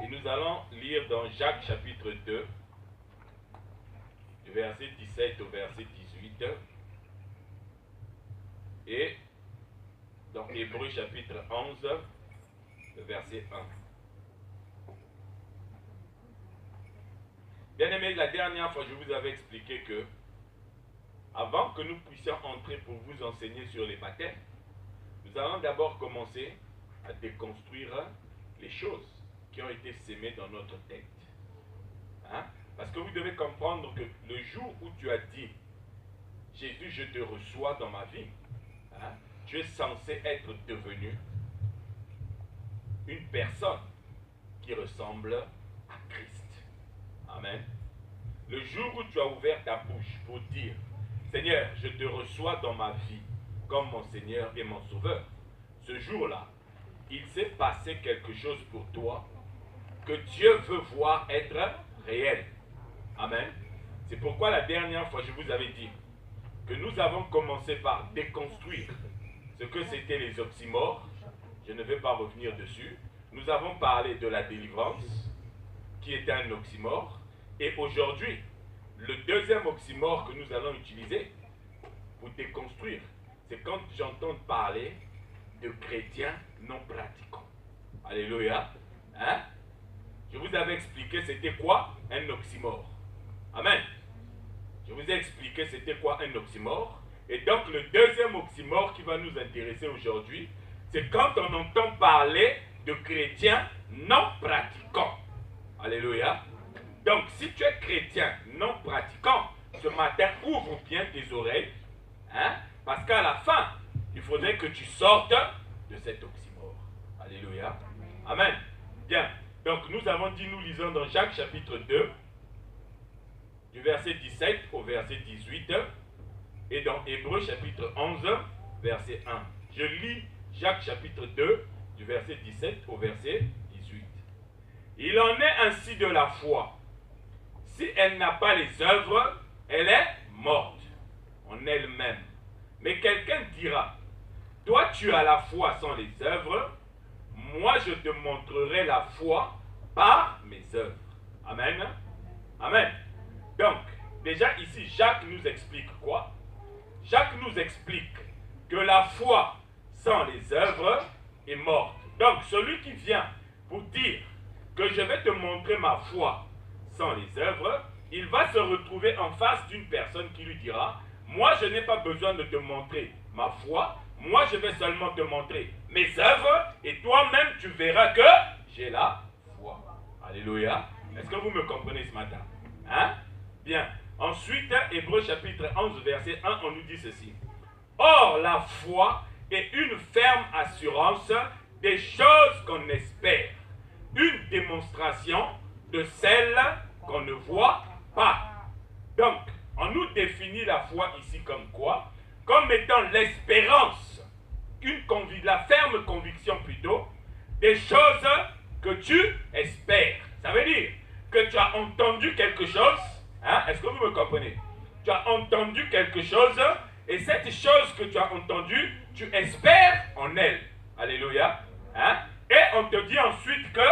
Et nous allons lire dans Jacques chapitre 2, du verset 17 au verset 18. Et dans Hébreux chapitre 11, le verset 1. Bien aimés, la dernière fois, je vous avais expliqué que, avant que nous puissions entrer pour vous enseigner sur les baptêmes, nous allons d'abord commencer à déconstruire les choses qui ont été sémées dans notre tête. Hein? Parce que vous devez comprendre que le jour où tu as dit « Jésus, je te reçois dans ma vie hein, », tu es censé être devenu une personne qui ressemble à Christ. Amen. Le jour où tu as ouvert ta bouche pour dire « Seigneur, je te reçois dans ma vie comme mon Seigneur et mon Sauveur », ce jour-là, il s'est passé quelque chose pour toi que Dieu veut voir être réel. Amen. C'est pourquoi la dernière fois, je vous avais dit que nous avons commencé par déconstruire ce que c'était les oxymores. Je ne vais pas revenir dessus. Nous avons parlé de la délivrance, qui est un oxymore. Et aujourd'hui, le deuxième oxymore que nous allons utiliser pour déconstruire, c'est quand j'entends parler de chrétiens non pratiquants. Alléluia. Hein? Je vous avais expliqué c'était quoi un oxymore. Amen. Je vous ai expliqué c'était quoi un oxymore. Et donc le deuxième oxymore qui va nous intéresser aujourd'hui, c'est quand on entend parler de chrétiens non pratiquants. Alléluia. Donc si tu es chrétien non pratiquant, ce matin ouvre bien tes oreilles. Hein, parce qu'à la fin, il faudrait que tu sortes de cet oxymore. Alléluia. Amen. Bien. Donc nous avons dit, nous lisons dans Jacques chapitre 2, du verset 17 au verset 18, et dans Hébreux chapitre 11, verset 1. Je lis Jacques chapitre 2, du verset 17 au verset 18. Il en est ainsi de la foi. Si elle n'a pas les œuvres, elle est morte en elle-même. Mais quelqu'un dira, toi tu as la foi sans les œuvres, moi je te montrerai la foi par mes œuvres. Amen. Amen. Donc, déjà ici, Jacques nous explique quoi? Jacques nous explique que la foi sans les œuvres est morte. Donc, celui qui vient pour dire que je vais te montrer ma foi sans les œuvres, il va se retrouver en face d'une personne qui lui dira, moi je n'ai pas besoin de te montrer ma foi, moi je vais seulement te montrer mes œuvres et toi-même tu verras que j'ai la foi. Alléluia. Est-ce que vous me comprenez ce matin? Hein? Bien. Ensuite, Hébreux chapitre 11 verset 1, on nous dit ceci. Or la foi est une ferme assurance des choses qu'on espère, une démonstration de celles qu'on ne voit pas. Donc, on nous définit la foi ici comme quoi? Comme étant l'espérance, la ferme conviction plutôt, des choses que tu espères. Ça veut dire que tu as entendu quelque chose, hein? Est-ce que vous me comprenez? Tu as entendu quelque chose, et cette chose que tu as entendue, tu espères en elle. Alléluia. Hein? Et on te dit ensuite que,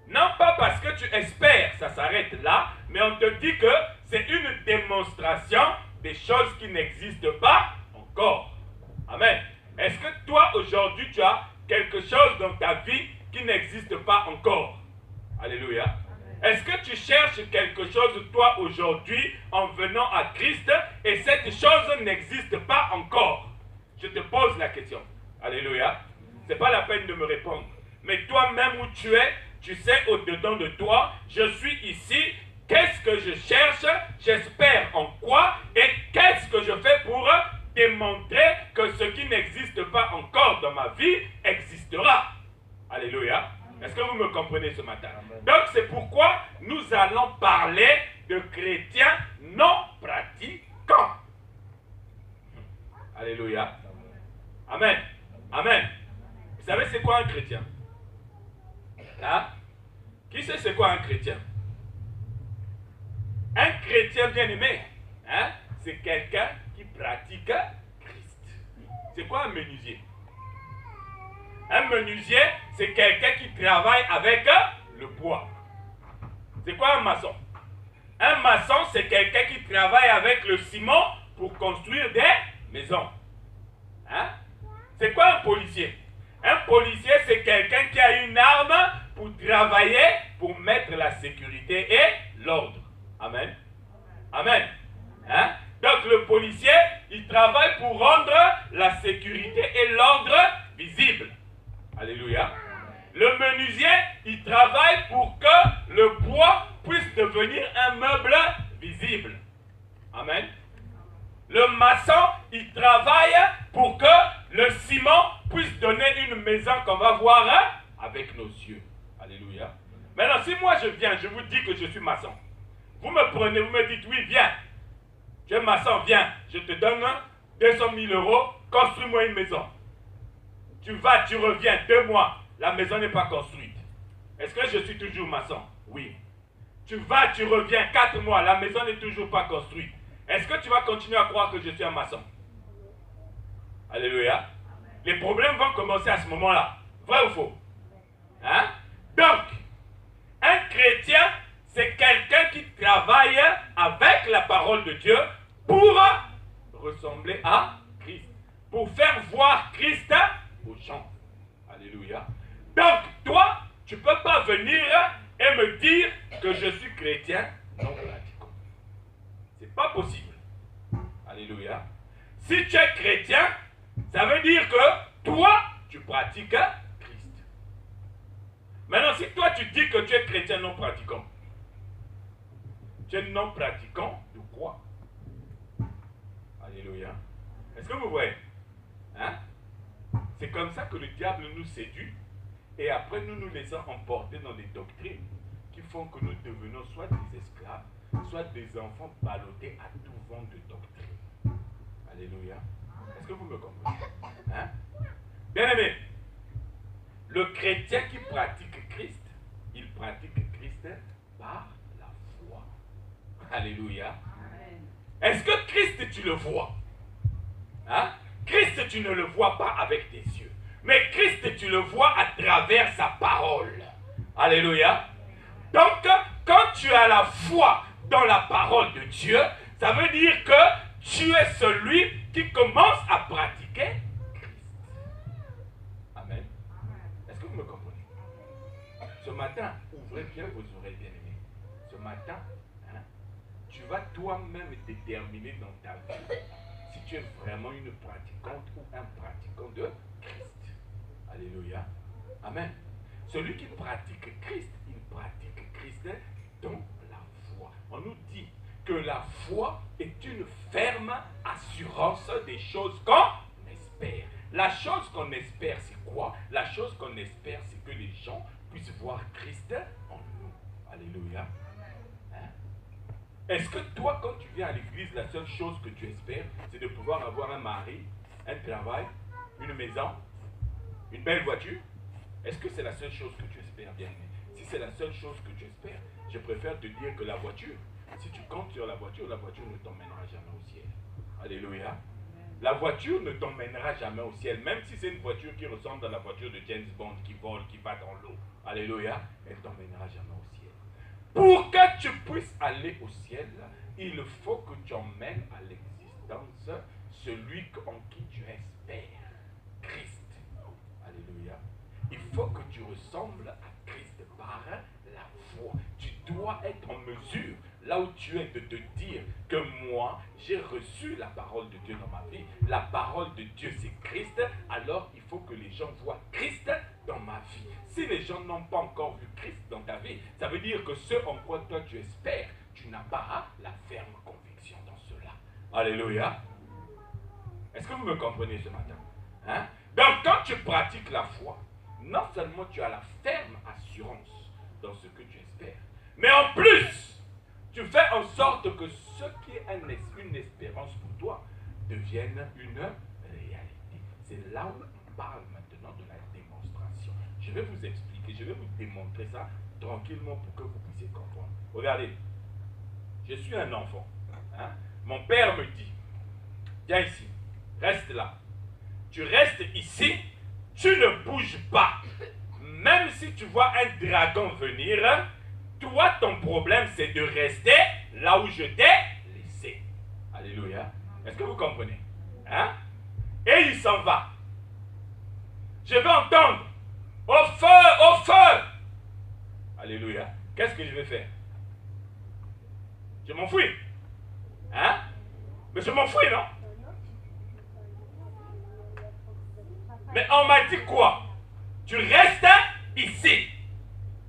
non pas parce que tu espères, ça s'arrête là, mais on te dit que c'est une démonstration des choses qui n'existent pas encore. Amen. Est-ce que toi, aujourd'hui, tu as quelque chose dans ta vie qui n'existe pas encore? Alléluia. Est-ce que tu cherches quelque chose, toi, aujourd'hui, en venant à Christ, et cette chose n'existe pas encore? Je te pose la question. Alléluia. Ce n'est pas la peine de me répondre. Mais toi-même où tu es, tu sais au-dedans de toi, je suis ici, qu'est-ce que je cherche, j'espère en quoi, et qu'est-ce que je fais pour démontrer que ce qui n'existe pas encore dans ma vie existera. Alléluia. Est-ce que vous me comprenez ce matin? Donc c'est pourquoi nous allons parler de chrétiens non pratiquants. Alléluia. Amen. Amen. Vous savez c'est quoi un chrétien? Hein? Qui sait c'est quoi un chrétien? Un chrétien bien-aimé, hein? C'est quelqu'un qui pratique Christ. C'est quoi un menuisier? Un menuisier, c'est quelqu'un qui travaille avec le bois. C'est quoi un maçon? Un maçon, c'est quelqu'un qui travaille avec le ciment pour construire des maisons. Hein? C'est quoi un policier? Un policier, c'est quelqu'un qui a une arme pour travailler, pour mettre la sécurité et l'ordre. Amen. Amen. Hein? Donc le policier, il travaille pour rendre la sécurité et l'ordre visible. Alléluia. Le menuisier, il travaille pour que le bois puisse devenir un meuble visible. Amen. Le maçon, il travaille pour que le ciment puisse donner une maison qu'on va voir avec nos yeux. Alléluia. Maintenant, si moi je viens, je vous dis que je suis maçon. Vous me prenez, vous me dites, oui, viens. Tu es maçon, viens. Je te donne 200 000 euros, construis-moi une maison. Tu vas, tu reviens, 2 mois, la maison n'est pas construite. Est-ce que je suis toujours maçon? Oui. Tu vas, tu reviens, 4 mois, la maison n'est toujours pas construite. Est-ce que tu vas continuer à croire que je suis un maçon? Alléluia. Les problèmes vont commencer à ce moment-là. Vrai ou faux? Hein? Donc, un chrétien, c'est quelqu'un qui travaille avec la parole de Dieu pour ressembler à Christ. Pour faire voir Christ aux gens. Alléluia. Donc, toi, tu ne peux pas venir et me dire que je suis chrétien non pratiquant. Ce n'est pas possible. Alléluia. Si tu es chrétien, ça veut dire que toi, tu pratiques Christ. Maintenant, si toi, tu dis que tu es chrétien non pratiquant, tu es non pratiquant de quoi? Alléluia. Est-ce que vous voyez? Hein? C'est comme ça que le diable nous séduit et après nous nous laissons emporter dans des doctrines qui font que nous devenons soit des esclaves, soit des enfants ballottés à tout vent de doctrine. Alléluia. Est-ce que vous me comprenez? Hein? Bien aimé, le chrétien qui pratique Christ, il pratique Christ par la foi. Alléluia. Est-ce que Christ, tu le vois? Hein? Christ, tu ne le vois pas avec tes yeux. Mais Christ, tu le vois à travers sa parole. Alléluia. Donc, quand tu as la foi dans la parole de Dieu, ça veut dire que tu es celui qui commence à pratiquer Christ. Amen. Est-ce que vous me comprenez? Ce matin, ouvrez bien vos oreilles, bien-aimés. Ce matin, hein, tu vas toi-même déterminer dans ta vie si tu es vraiment une pratiquante ou un pratiquant de Christ. Alléluia. Amen. Celui qui pratique Christ, il pratique Christ dans la foi. On nous dit que la foi est une ferme assurance des choses qu'on espère. La chose qu'on espère, c'est quoi? La chose qu'on espère, c'est que les gens puissent voir Christ en nous. Alléluia. Est-ce que toi, quand tu viens à l'église, la seule chose que tu espères, c'est de pouvoir avoir un mari, un travail, une maison, une belle voiture? Est-ce que c'est la seule chose que tu espères, bien-aimé? Si c'est la seule chose que tu espères, je préfère te dire que la voiture, si tu comptes sur la voiture ne t'emmènera jamais au ciel. Alléluia. La voiture ne t'emmènera jamais au ciel, même si c'est une voiture qui ressemble à la voiture de James Bond, qui vole, qui va dans l'eau. Alléluia. Elle ne t'emmènera jamais au ciel. Pour que tu puisses aller au ciel, il faut que tu emmènes à l'existence celui en qui tu espères, Christ. Alléluia. Il faut que tu ressembles à Christ par la foi. Tu dois être en mesure, là où tu es, de te dire que moi, j'ai reçu la parole de Dieu dans ma vie. La parole de Dieu, c'est Christ. Alors, il faut que les gens voient Christ dans ma vie. Si les gens n'ont pas encore vu Christ dans ta vie, ça veut dire que ce en quoi toi tu espères, tu n'as pas la ferme conviction dans cela. Alléluia. Est-ce que vous me comprenez ce matin? Hein? Donc, quand tu pratiques la foi, non seulement tu as la ferme assurance dans ce que tu espères, mais en plus, tu fais en sorte que ce qui est une espérance pour toi devienne une réalité. C'est là où on parle maintenant de la démonstration. Je vais vous expliquer, je vais vous démontrer ça tranquillement pour que vous puissiez comprendre. Regardez, je suis un enfant. Hein? Mon père me dit, viens ici, reste là. Tu restes ici, tu ne bouges pas. même si tu vois un dragon venir, toi, ton problème, c'est de rester là où je t'ai laissé. Alléluia. Est-ce que vous comprenez? Hein? Et il s'en va. Je vais entendre. Au feu, au feu. Alléluia. Qu'est-ce que je vais faire? Je m'enfuis. Hein? Mais je m'enfuis, non? Mais on m'a dit quoi? Tu restes ici.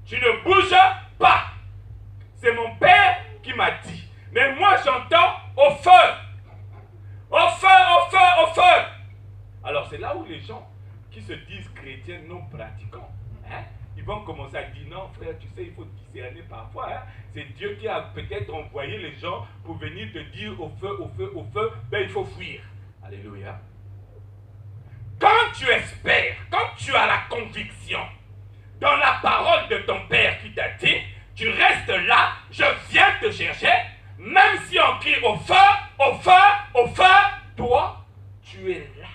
Tu ne bouges pas. C'est mon père qui m'a dit. Mais moi j'entends au feu. Au feu, au feu, au feu. Alors c'est là où les gens qui se disent chrétiens non pratiquants, hein, ils vont commencer à dire non frère, tu sais, il faut discerner parfois. Hein. C'est Dieu qui a peut-être envoyé les gens pour venir te dire au feu, au feu, au feu, ben il faut fuir. Alléluia. Quand tu espères, quand tu as la conviction dans la parole de ton père qui t'a dit, tu restes là, je viens te chercher, même si on crie au feu, au feu, au feu, toi, tu es là.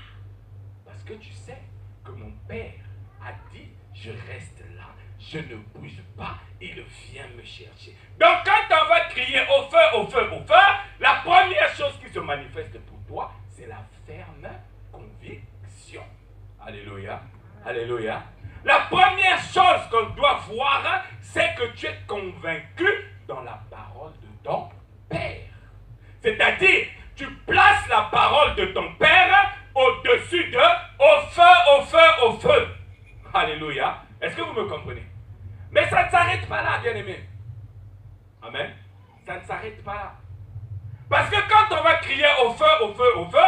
Parce que tu sais que mon père a dit, je reste là, je ne bouge pas, il vient me chercher. Donc quand on va crier au feu, au feu, au feu, la première chose qui se manifeste pour toi, c'est la ferme conviction. Alléluia, alléluia. La première chose qu'on doit voir, c'est que tu es convaincu dans la parole de ton Père. C'est-à-dire, tu places la parole de ton Père au-dessus de au feu, au feu, au feu. Alléluia. Est-ce que vous me comprenez? Mais ça ne s'arrête pas là, bien-aimé. Amen. Ça ne s'arrête pas là. Parce que quand on va crier au feu, au feu, au feu,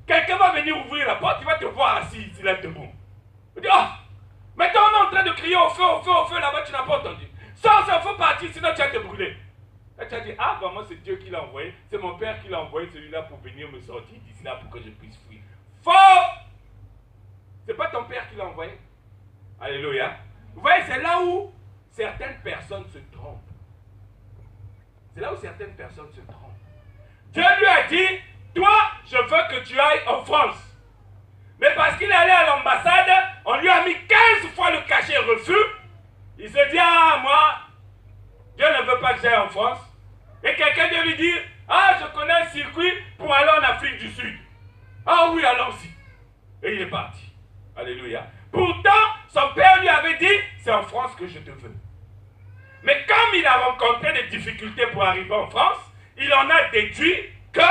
quelqu'un va venir ouvrir la porte, il va te voir assis ici, là, debout. Il dit, oh, maintenant on est en train de crier au feu, au feu, là-bas, tu n'as pas entendu. Sors, il faut partir, sinon tu vas te brûler. Et tu as dit, ah, vraiment, c'est Dieu qui l'a envoyé, c'est mon père qui l'a envoyé, celui-là, pour venir me sortir d'ici là, pour que je puisse fuir. Faux! C'est pas ton père qui l'a envoyé. Alléluia. Vous voyez, c'est là où certaines personnes se trompent. C'est là où certaines personnes se trompent. Dieu lui a dit, toi, je veux que tu ailles en France. Mais parce qu'il est allé à l'ambassade, on lui a mis 15 fois le cachet refus. Il se dit, ah, moi, Dieu ne veut pas que j'aille en France. Et quelqu'un vient lui dire, ah, je connais un circuit pour aller en Afrique du Sud. Ah oui, allons-y. Et il est parti. Alléluia. Pourtant, son père lui avait dit, c'est en France que je te veux. Mais comme il a rencontré des difficultés pour arriver en France, il en a déduit que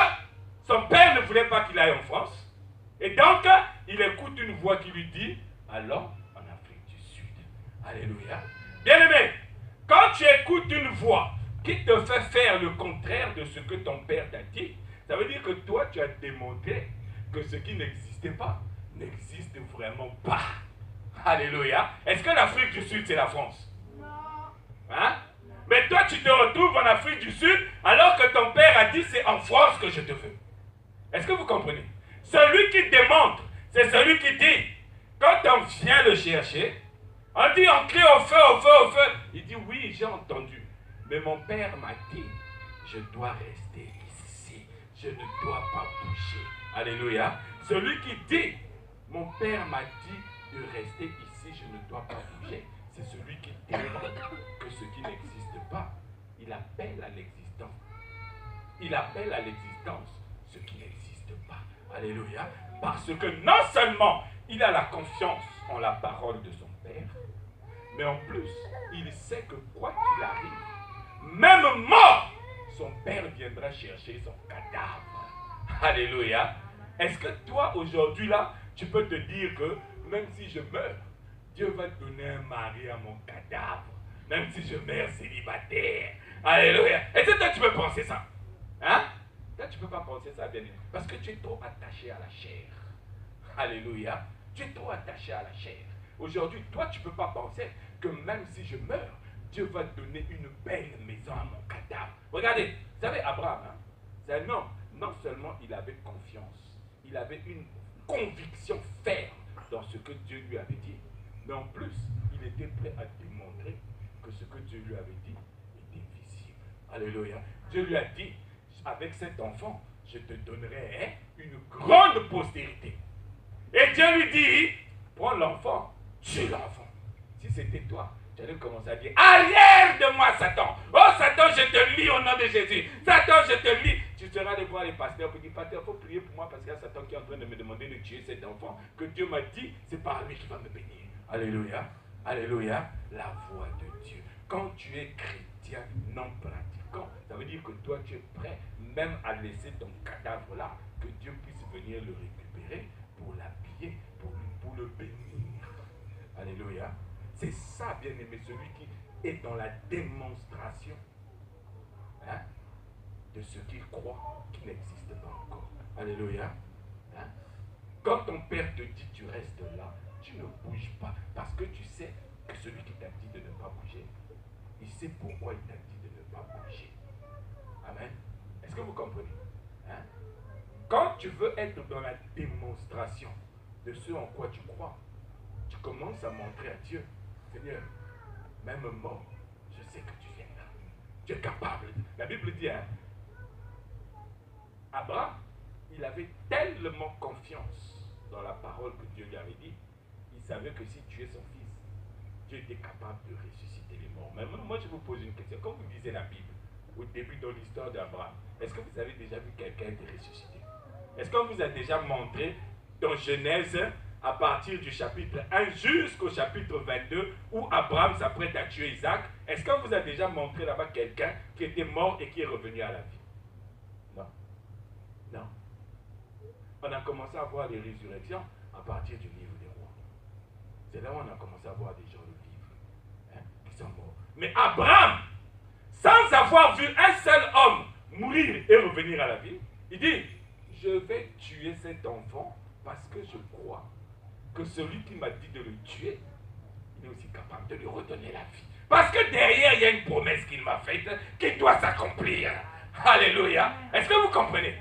son père ne voulait pas qu'il aille en France. Et donc, il écoute une voix qui lui dit, allons en Afrique du Sud. Alléluia. Bien-aimé, quand tu écoutes une voix qui te fait faire le contraire de ce que ton père t'a dit, ça veut dire que toi, tu as démontré que ce qui n'existait pas, n'existe vraiment pas. Alléluia. Est-ce que l'Afrique du Sud, c'est la France? Non. Hein? Mais toi, tu te retrouves en Afrique du Sud alors que ton père a dit, c'est en France que je te veux. Est-ce que vous comprenez? Celui qui démontre, c'est celui qui dit, quand on vient le chercher, on dit, on crie au feu, au feu, au feu. Il dit, oui, j'ai entendu. Mais mon père m'a dit, je dois rester ici. Je ne dois pas bouger. Alléluia. Celui qui dit, mon père m'a dit de rester ici, je ne dois pas bouger. C'est celui qui démontre que ce qui n'existe pas, il appelle à l'existence. Il appelle à l'existence ce qui n'existe pas. Alléluia. Parce que non seulement il a la confiance en la parole de son père, mais en plus, il sait que quoi qu'il arrive, même mort, son père viendra chercher son cadavre. Alléluia. Est-ce que toi, aujourd'hui, là, tu peux te dire que même si je meurs, Dieu va donner un mari à mon cadavre, même si je meurs célibataire. Alléluia. Est-ce que toi, tu peux penser ça? Hein? Toi, tu ne peux pas penser ça, bien aimé, parce que tu es trop attaché à la chair. Alléluia. Tu es trop attaché à la chair. Aujourd'hui, toi, tu ne peux pas penser que même si je meurs, Dieu va donner une belle maison à mon cadavre. Regardez, vous savez, Abraham, hein, c'est un homme, non seulement il avait confiance, il avait une conviction ferme dans ce que Dieu lui avait dit, mais en plus, il était prêt à démontrer que ce que Dieu lui avait dit était visible. Alléluia. Dieu lui a dit, avec cet enfant, je te donnerai une grande postérité. Et Dieu lui dit, prends l'enfant, tue l'enfant. Si c'était toi, tu allais commencer à dire, arrière de moi, Satan. Oh, Satan, je te lis au nom de Jésus. Satan, je te lis. Tu seras allé voir les pasteurs pour dire, pasteur, il faut prier pour moi parce qu'il y a Satan qui est en train de me demander de tuer cet enfant que Dieu m'a dit, c'est par lui qui va me bénir. Alléluia. Alléluia. La voix de Dieu. Quand tu es chrétien non pratiquant, ça veut dire que toi, tu es prêt même à laisser ton cadavre là, que Dieu puisse venir le récupérer pour l'habiller, pour le bénir. Alléluia. C'est ça, bien-aimé, celui qui est dans la démonstration de ce qu'il croit qui n'existe pas encore. Alléluia. Quand ton père te dit tu restes là, tu ne bouges pas parce que tu sais que celui qui t'a dit de ne pas bouger, il sait pourquoi il t'a dit de ne pas bouger. Amen. Est-ce que vous comprenez? Quand tu veux être dans la démonstration de ce en quoi tu crois, tu commences à montrer à Dieu, Seigneur, même mort, je sais que tu viens là. Tu es capable. La Bible dit, Abraham, il avait tellement confiance dans la parole que Dieu lui avait dit, il savait que si tu es son fils, Dieu était capable de ressusciter les morts. Mais moi, je vous pose une question. Quand vous lisez la Bible, au début de l'histoire d'Abraham, est-ce que vous avez déjà vu quelqu'un être ressuscité? Est-ce qu'on vous a déjà montré dans Genèse, à partir du chapitre 1 jusqu'au chapitre 22, où Abraham s'apprête à tuer Isaac, est-ce qu'on vous a déjà montré là-bas quelqu'un qui était mort et qui est revenu à la vie? Non. Non. On a commencé à voir les résurrections à partir du livre des rois. C'est là où on a commencé à voir des gens le vivre, qui sont morts. Mais Abraham, sans avoir vu un seul homme mourir et revenir à la vie, il dit, je vais tuer cet enfant parce que je crois que celui qui m'a dit de le tuer, il est aussi capable de lui redonner la vie. Parce que derrière, il y a une promesse qu'il m'a faite qui doit s'accomplir. Alléluia. Est-ce que vous comprenez?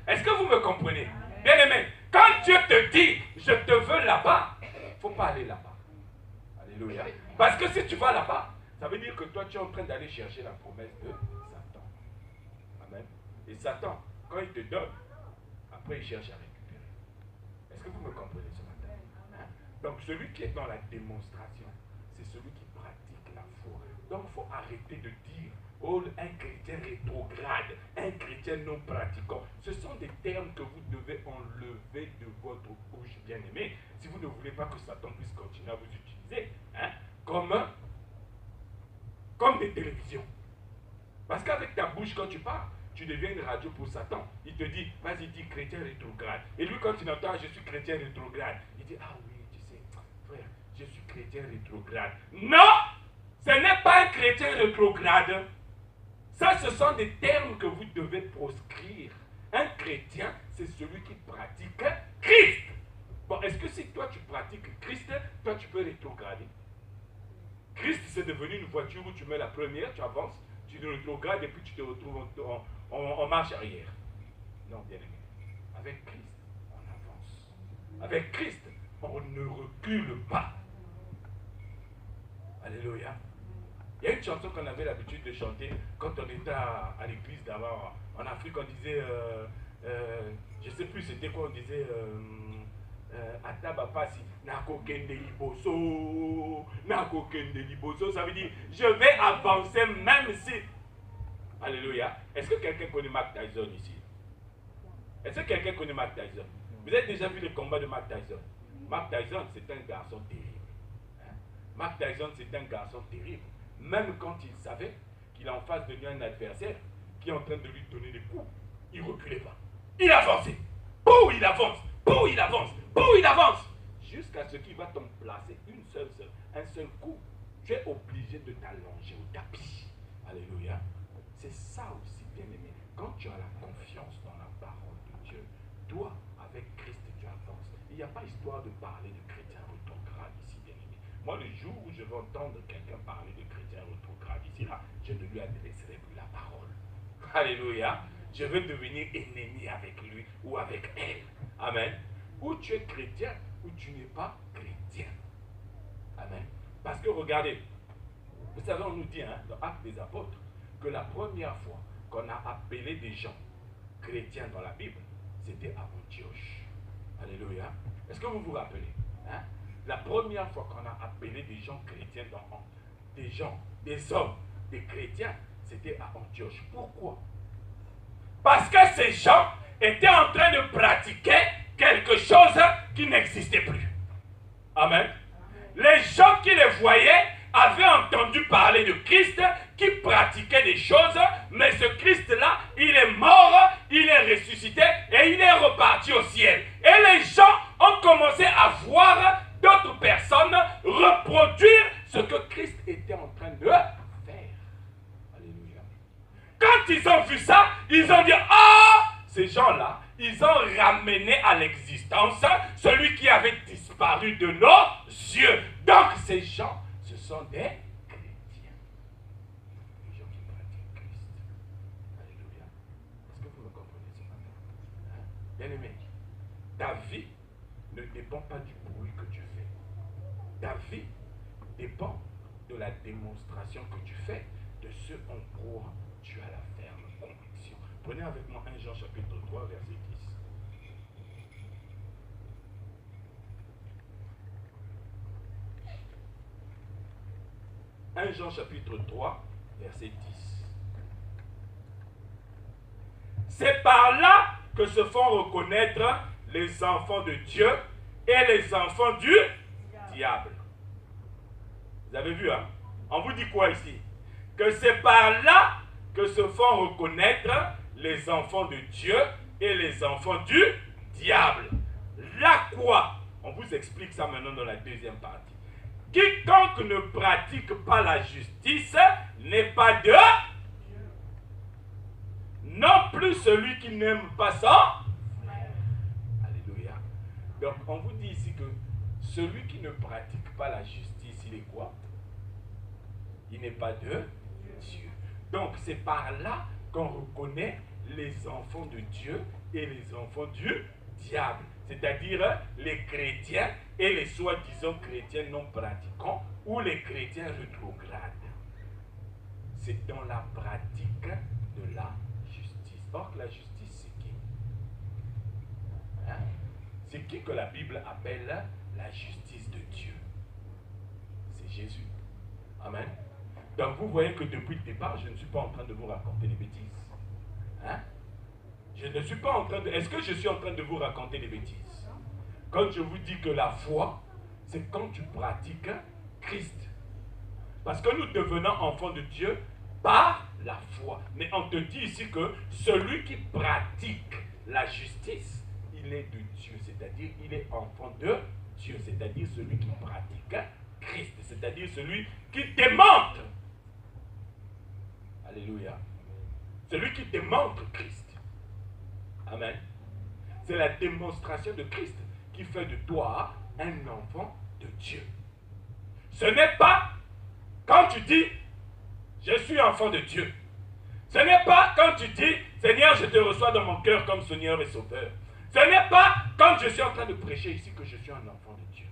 Est-ce que vous me comprenez? Bien aimé, quand Dieu te dit, je te veux là-bas, il ne faut pas aller là-bas. Alléluia. Parce que si tu vas là-bas, ça veut dire que toi, tu es en train d'aller chercher la promesse de Satan. Amen. Et Satan, quand il te donne, après il cherche à récupérer. Est-ce que vous me comprenez ce matin? Donc celui qui est dans la démonstration, c'est celui qui pratique la foi. Donc il faut arrêter de dire, oh, un chrétien rétrograde, un chrétien non pratiquant. Ce sont des termes que vous devez enlever de votre bouche, bien-aimé, si vous ne voulez pas que Satan puisse continuer à vous utiliser comme des télévisions. Parce qu'avec ta bouche, quand tu parles, tu deviens une radio pour Satan. Il te dit, vas-y, dis chrétien rétrograde. Et lui, quand il entend, je suis chrétien rétrograde, il dit, ah oui, tu sais, frère, je suis chrétien rétrograde. Non, ce n'est pas un chrétien rétrograde. Ça, ce sont des termes que vous devez proscrire. Un chrétien, c'est celui qui pratique Christ. Bon, est-ce que si toi tu pratiques Christ, toi tu peux rétrograder? Christ, c'est devenu une voiture où tu mets la première, tu avances, tu rétrogrades et puis tu te retrouves en marche arrière. Non, bien aimé. Avec Christ, on avance. Avec Christ, on ne recule pas. Alléluia. Il y a une chanson qu'on avait l'habitude de chanter quand on était à l'église d'abord. En Afrique, on disait, je ne sais plus c'était quoi, on disait, Atabapasi, Nako Kende Liboso, Nako Kende Liboso, ça veut dire, je vais avancer même si. Alléluia. Est-ce que quelqu'un connaît Mike Tyson ici? Est-ce que quelqu'un connaît Mike Tyson? Vous avez déjà vu les combats de Mike Tyson? Mike Tyson, c'est un garçon terrible. Mike Tyson, c'est un garçon terrible. Même quand il savait qu'il a en face de lui un adversaire qui est en train de lui donner des coups, il ne reculait pas. Il avançait. Bouh, il avance. Bouh, il avance. Bouh, il avance. Jusqu'à ce qu'il va t'en placer un seul coup. Tu es obligé de t'allonger au tapis. Alléluia. C'est ça aussi, bien aimé. Quand tu as la confiance dans la parole de Dieu, toi, avec Christ, tu avances. Il n'y a pas histoire de parler de chrétien rétrograde ici, bien aimé. Moi, le jour où je vais entendre quelqu'un parler de chrétien rétrograde ici, là, je ne lui adresserai plus la parole. Alléluia. Je vais devenir ennemi avec lui ou avec elle. Amen. Ou tu es chrétien ou tu n'es pas chrétien. Amen. Parce que regardez, vous savez, on nous dit dans Actes des Apôtres que la première fois qu'on a appelé des gens chrétiens dans la Bible, c'était à Antioche. Alléluia. Est-ce que vous vous rappelez? La première fois qu'on a appelé des gens chrétiens des hommes, des chrétiens, c'était à Antioche. Pourquoi? Parce que ces gens étaient en train de pratiquer quelque chose qui n'existait plus. Amen. Les gens qui les voyaient avaient entendu parler de Christ qui pratiquait des choses, mais ce Christ-là, il est mort, il est ressuscité et il est reparti au ciel. Et les gens ont commencé à voir d'autres personnes reproduire ce que Christ était en train de faire. Alléluia. Quand ils ont vu ça, ils ont dit, ah, ces gens-là, ils ont ramené à l'existence celui qui avait disparu de nos yeux. Donc ces gens, ce sont des chrétiens. Des gens qui pratiquent Christ. Alléluia. Est-ce que vous me comprenez ce matin? Hein? Bien-aimé, ta vie ne dépend pas du bruit que tu fais. Ta vie dépend de la démonstration que tu fais de ce en quoi tu as la ferme conviction. Prenez avec moi 1 Jean chapitre 3 verset 10. 1 Jean chapitre 3 verset 10. C'est par là que se font reconnaître les enfants de Dieu et les enfants du diable. Vous avez vu, hein? On vous dit quoi ici? Que c'est par là que se font reconnaître les enfants de Dieu et les enfants du diable. Là quoi? On vous explique ça maintenant dans la deuxième partie. Quiconque ne pratique pas la justice n'est pas de Dieu. Non plus celui qui n'aime pas son frère. Alléluia. Donc on vous dit ici que celui qui ne pratique pas la justice, il est quoi? Il n'est pas de Dieu. Donc c'est par là qu'on reconnaît les enfants de Dieu et les enfants du diable. C'est-à-dire les chrétiens et les soi-disant chrétiens non pratiquants ou les chrétiens rétrogrades. C'est dans la pratique de la justice. Or, la justice, c'est qui? Hein? C'est qui que la Bible appelle la justice de Dieu? C'est Jésus. Amen. Donc, vous voyez que depuis le départ, je ne suis pas en train de vous raconter des bêtises. Hein? Je ne suis pas en train de... Est-ce que je suis en train de vous raconter des bêtises? Quand je vous dis que la foi, c'est quand tu pratiques Christ. Parce que nous devenons enfants de Dieu par la foi. Mais on te dit ici que celui qui pratique la justice, il est de Dieu. C'est-à-dire, il est enfant de Dieu. C'est-à-dire celui qui pratique Christ. C'est-à-dire celui qui démontre. Alléluia. Celui qui démontre Christ. Amen. C'est la démonstration de Christ qui fait de toi un enfant de Dieu. Ce n'est pas quand tu dis je suis enfant de Dieu. Ce n'est pas quand tu dis Seigneur, je te reçois dans mon cœur comme Seigneur et Sauveur. Ce n'est pas quand je suis en train de prêcher ici que je suis un enfant de Dieu.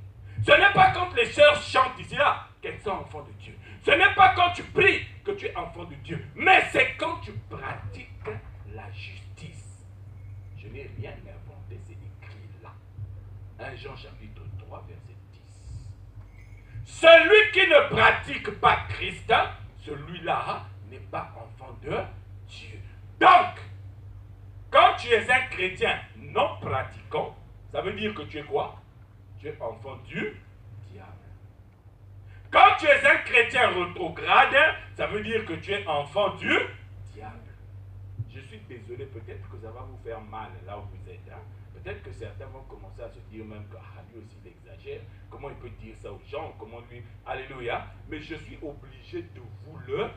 Ce n'est pas quand les sœurs chantent ici là qu'elles sont enfants de Dieu. Ce n'est pas quand tu pries que tu es enfant de Dieu. Mais c'est quand tu pratiques la justice. Je n'ai rien inventé, c'est écrit là. 1 Jean chapitre 3 verset 10. Celui qui ne pratique pas Christ, celui-là n'est pas enfant de Dieu. Donc, quand tu es un chrétien non pratiquant, ça veut dire que tu es quoi? Tu es enfant du diable. Quand tu es un chrétien rétrograde, ça veut dire que tu es enfant du diable. Je suis désolé, peut-être que ça va vous faire mal là où vous êtes. Hein? Peut-être que certains vont commencer à se dire même que lui aussi il exagère. Comment il peut dire ça aux gens? Comment lui... Alléluia. Mais je suis obligé de vous le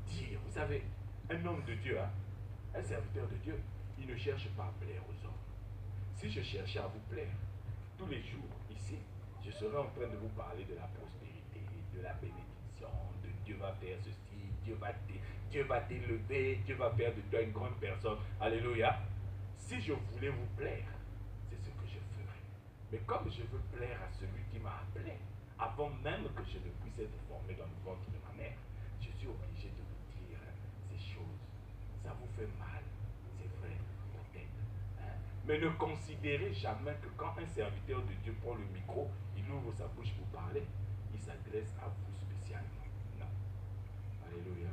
dire. Vous savez, un homme de Dieu, hein, un serviteur de Dieu, il ne cherche pas à plaire aux hommes. Si je cherchais à vous plaire, tous les jours ici, je serais en train de vous parler de la prospérité, de la bénédiction, de Dieu va faire ceci, Dieu va t'élever, Dieu va faire de toi une grande personne. Alléluia. Si je voulais vous plaire, c'est ce que je ferais. Mais comme je veux plaire à celui qui m'a appelé, avant même que je ne puisse être formé dans le ventre de ma mère, je suis obligé de vous dire ces choses. Ça vous fait mal, c'est vrai, peut-être. Hein? Mais ne considérez jamais que quand un serviteur de Dieu prend le micro, il il ouvre sa bouche pour parler, il s'adresse à vous spécialement. Non. Alléluia.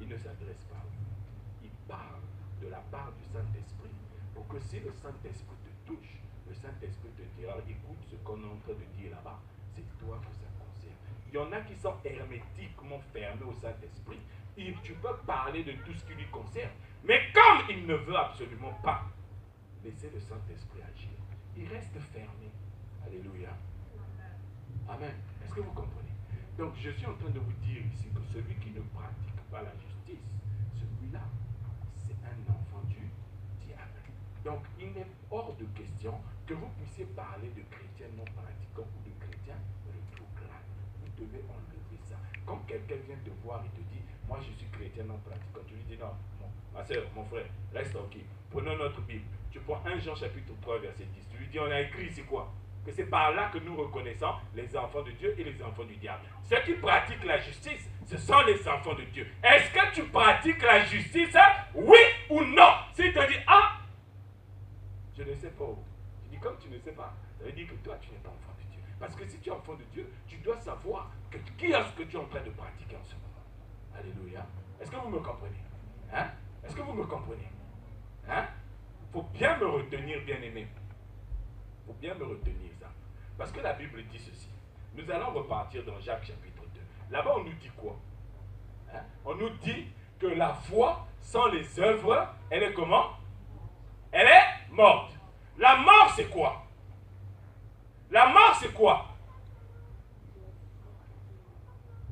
Il ne s'adresse pas à vous. Il parle de la part du Saint-Esprit. Pour que si le Saint-Esprit te touche, le Saint-Esprit te dira, écoute ce qu'on est en train de dire là-bas, c'est toi que ça concerne. Il y en a qui sont hermétiquement fermés au Saint-Esprit. Tu peux parler de tout ce qui lui concerne. Mais comme il ne veut absolument pas laisser le Saint-Esprit agir, il reste fermé. Alléluia. Amen. Est-ce que vous comprenez? Donc je suis en train de vous dire ici que celui qui ne pratique pas la justice, celui-là, c'est un enfant du diable. Donc il n'est hors de question que vous puissiez parler de chrétiens non pratiquants ou de chrétiens rétrogrades. Vous devez enlever ça. Quand quelqu'un vient te voir et te dit, moi je suis chrétien non pratiquant, tu lui dis non, ma soeur, mon frère, reste tranquille. Prenons notre Bible. Tu prends 1 Jean chapitre 3 verset 10. Tu lui dis, on a écrit ici quoi? Que c'est par là que nous reconnaissons les enfants de Dieu et les enfants du diable. Ceux qui pratiquent la justice, ce sont les enfants de Dieu. Est-ce que tu pratiques la justice? Oui ou non? S'il te dit, ah, je ne sais pas où. Tu dis, comme tu ne sais pas, ça veut dire que toi, tu n'es pas enfant de Dieu. Parce que si tu es enfant de Dieu, tu dois savoir qui est-ce que tu es en train de pratiquer en ce moment. Alléluia. Est-ce que vous me comprenez? Hein? Est-ce que vous me comprenez? Hein? Il faut bien me retenir, bien-aimé. Il faut bien me retenir ça. Parce que la Bible dit ceci. Nous allons repartir dans Jacques chapitre 2. Là-bas, on nous dit quoi? Hein? On nous dit que la foi sans les œuvres, elle est comment? Elle est morte. La mort, c'est quoi? La mort, c'est quoi?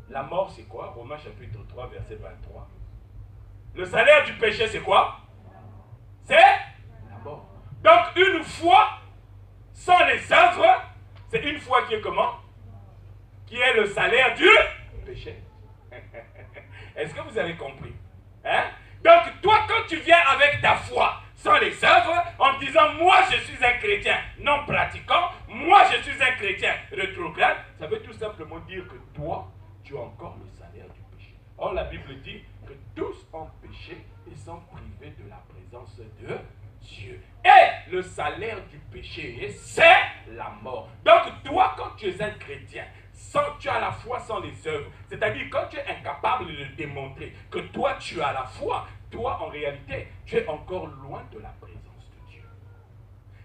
La mort, c'est quoi? Romains chapitre 3, verset 23. Le salaire du péché, c'est quoi? C'est la mort. Donc, une foi sans les œuvres, c'est une foi qui est comment? Qui est le salaire du péché. Est-ce que vous avez compris? Hein? Donc, toi, quand tu viens avec ta foi sans les œuvres, en disant, moi, je suis un chrétien non pratiquant, moi, je suis un chrétien rétrograde, ça veut tout simplement dire que toi, tu as encore le salaire du péché. Or, la Bible dit que tous ont péché et sont privés de la présence de Dieu. Et le salaire du péché, c'est la mort. Donc, toi, quand tu es un chrétien, tu as la foi sans les œuvres, c'est-à-dire quand tu es incapable de démontrer que toi, tu as la foi, toi, en réalité, tu es encore loin de la présence de Dieu.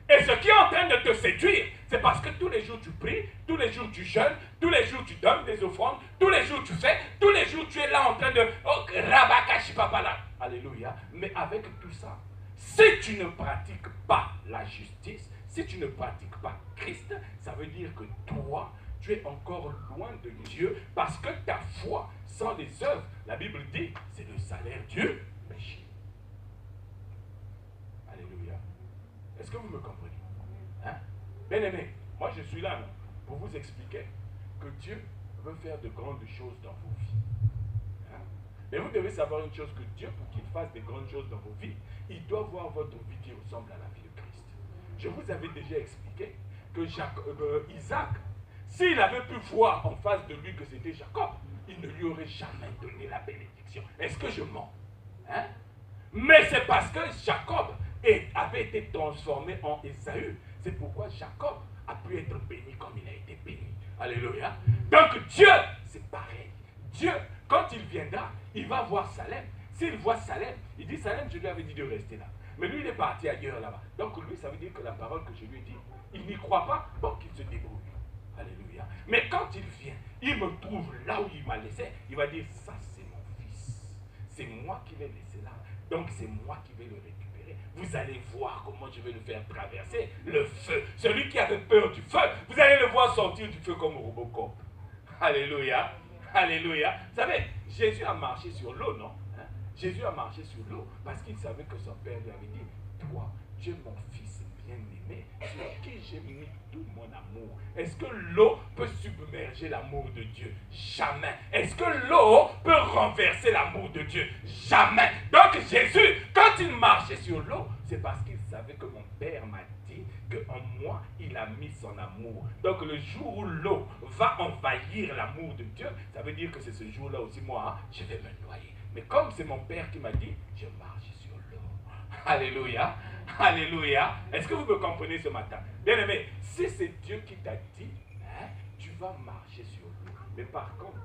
Et ce qui est en train de te séduire, c'est parce que tous les jours tu pries, tous les jours tu jeûnes, tous les jours tu donnes des offrandes, tous les jours tu fais, tous les jours tu es là en train de rabakashipapala. Alléluia. Mais avec tout ça, si tu ne pratiques pas la justice, si tu ne pratiques pas Christ, ça veut dire que toi, tu es encore loin de Dieu parce que ta foi sans les œuvres, la Bible dit, c'est le salaire du péché. Alléluia. Est-ce que vous me comprenez? Hein? Bien-aimé, moi je suis là non, pour vous expliquer que Dieu veut faire de grandes choses dans vos vies. Hein? Mais vous devez savoir une chose, que Dieu, pour qu'il fasse de grandes choses dans vos vies, il doit voir votre vie qui ressemble à la vie de Christ. Je vous avais déjà expliqué que Isaac, s'il avait pu voir en face de lui que c'était Jacob, il ne lui aurait jamais donné la bénédiction. Est-ce que je mens? Hein? Mais c'est parce que Jacob avait été transformé en Ésaü. C'est pourquoi Jacob a pu être béni comme il a été béni. Alléluia. Donc Dieu, c'est pareil. Dieu, quand il viendra, il va voir Salem. S'il voit Salem, il dit, Salem, je lui avais dit de rester là. Mais lui, il est parti ailleurs là-bas. Donc lui, ça veut dire que la parole que je lui ai dit, il n'y croit pas, bon, qu'il se débrouille. Alléluia. Mais quand il vient, il me trouve là où il m'a laissé, il va dire, ça c'est mon fils. C'est moi qui l'ai laissé là. Donc c'est moi qui vais le récupérer. Vous allez voir comment je vais le faire traverser le feu. Celui qui avait peur du feu, vous allez le voir sortir du feu comme Robocop. Alléluia. Alléluia. Vous savez, Jésus a marché sur l'eau, non? Hein? Jésus a marché sur l'eau parce qu'il savait que son père lui avait dit, toi, tu es mon fils bien-aimé, sur qui j'ai mis tout mon amour. Est-ce que l'eau peut submerger l'amour de Dieu? Jamais. Est-ce que l'eau peut renverser l'amour de Dieu? Jamais. Donc Jésus, quand il marchait sur l'eau, c'est parce qu'il savait que mon Père m'a dit qu'en moi, il a mis son amour. Donc le jour où l'eau va envahir l'amour de Dieu, ça veut dire que c'est ce jour-là aussi, moi, hein, je vais me noyer. Mais comme c'est mon Père qui m'a dit, je marche sur l'eau. Alléluia. Alléluia. Est-ce que vous me comprenez ce matin? Bien-aimé, si c'est Dieu qui t'a dit, hein, vas marcher sur l'eau. Mais par contre,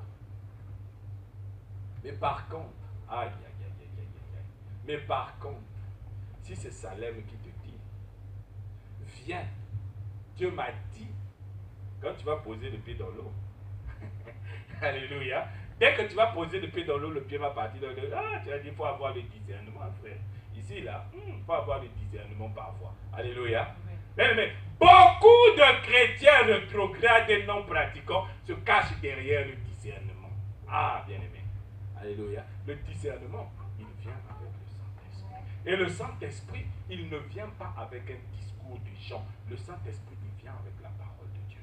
aïe, aïe, aïe, aïe, aïe, aïe. Mais par contre, si c'est Salem qui te dit, viens, Dieu m'a dit, quand tu vas poser le pied dans l'eau, alléluia, dès que tu vas poser le pied dans l'eau, le pied va partir dans l'eau. Ah, tu as dit, il faut avoir le discernement, frère. Ici, là, il faut avoir le discernement parfois. Alléluia. Mais beaucoup de chrétiens rétrogrades et non pratiquants se cachent derrière le discernement. Ah, bien aimé. Alléluia. Le discernement, il vient avec le Saint-Esprit. Et le Saint-Esprit, il ne vient pas avec un discours de gens. Le Saint-Esprit, il vient avec la parole de Dieu.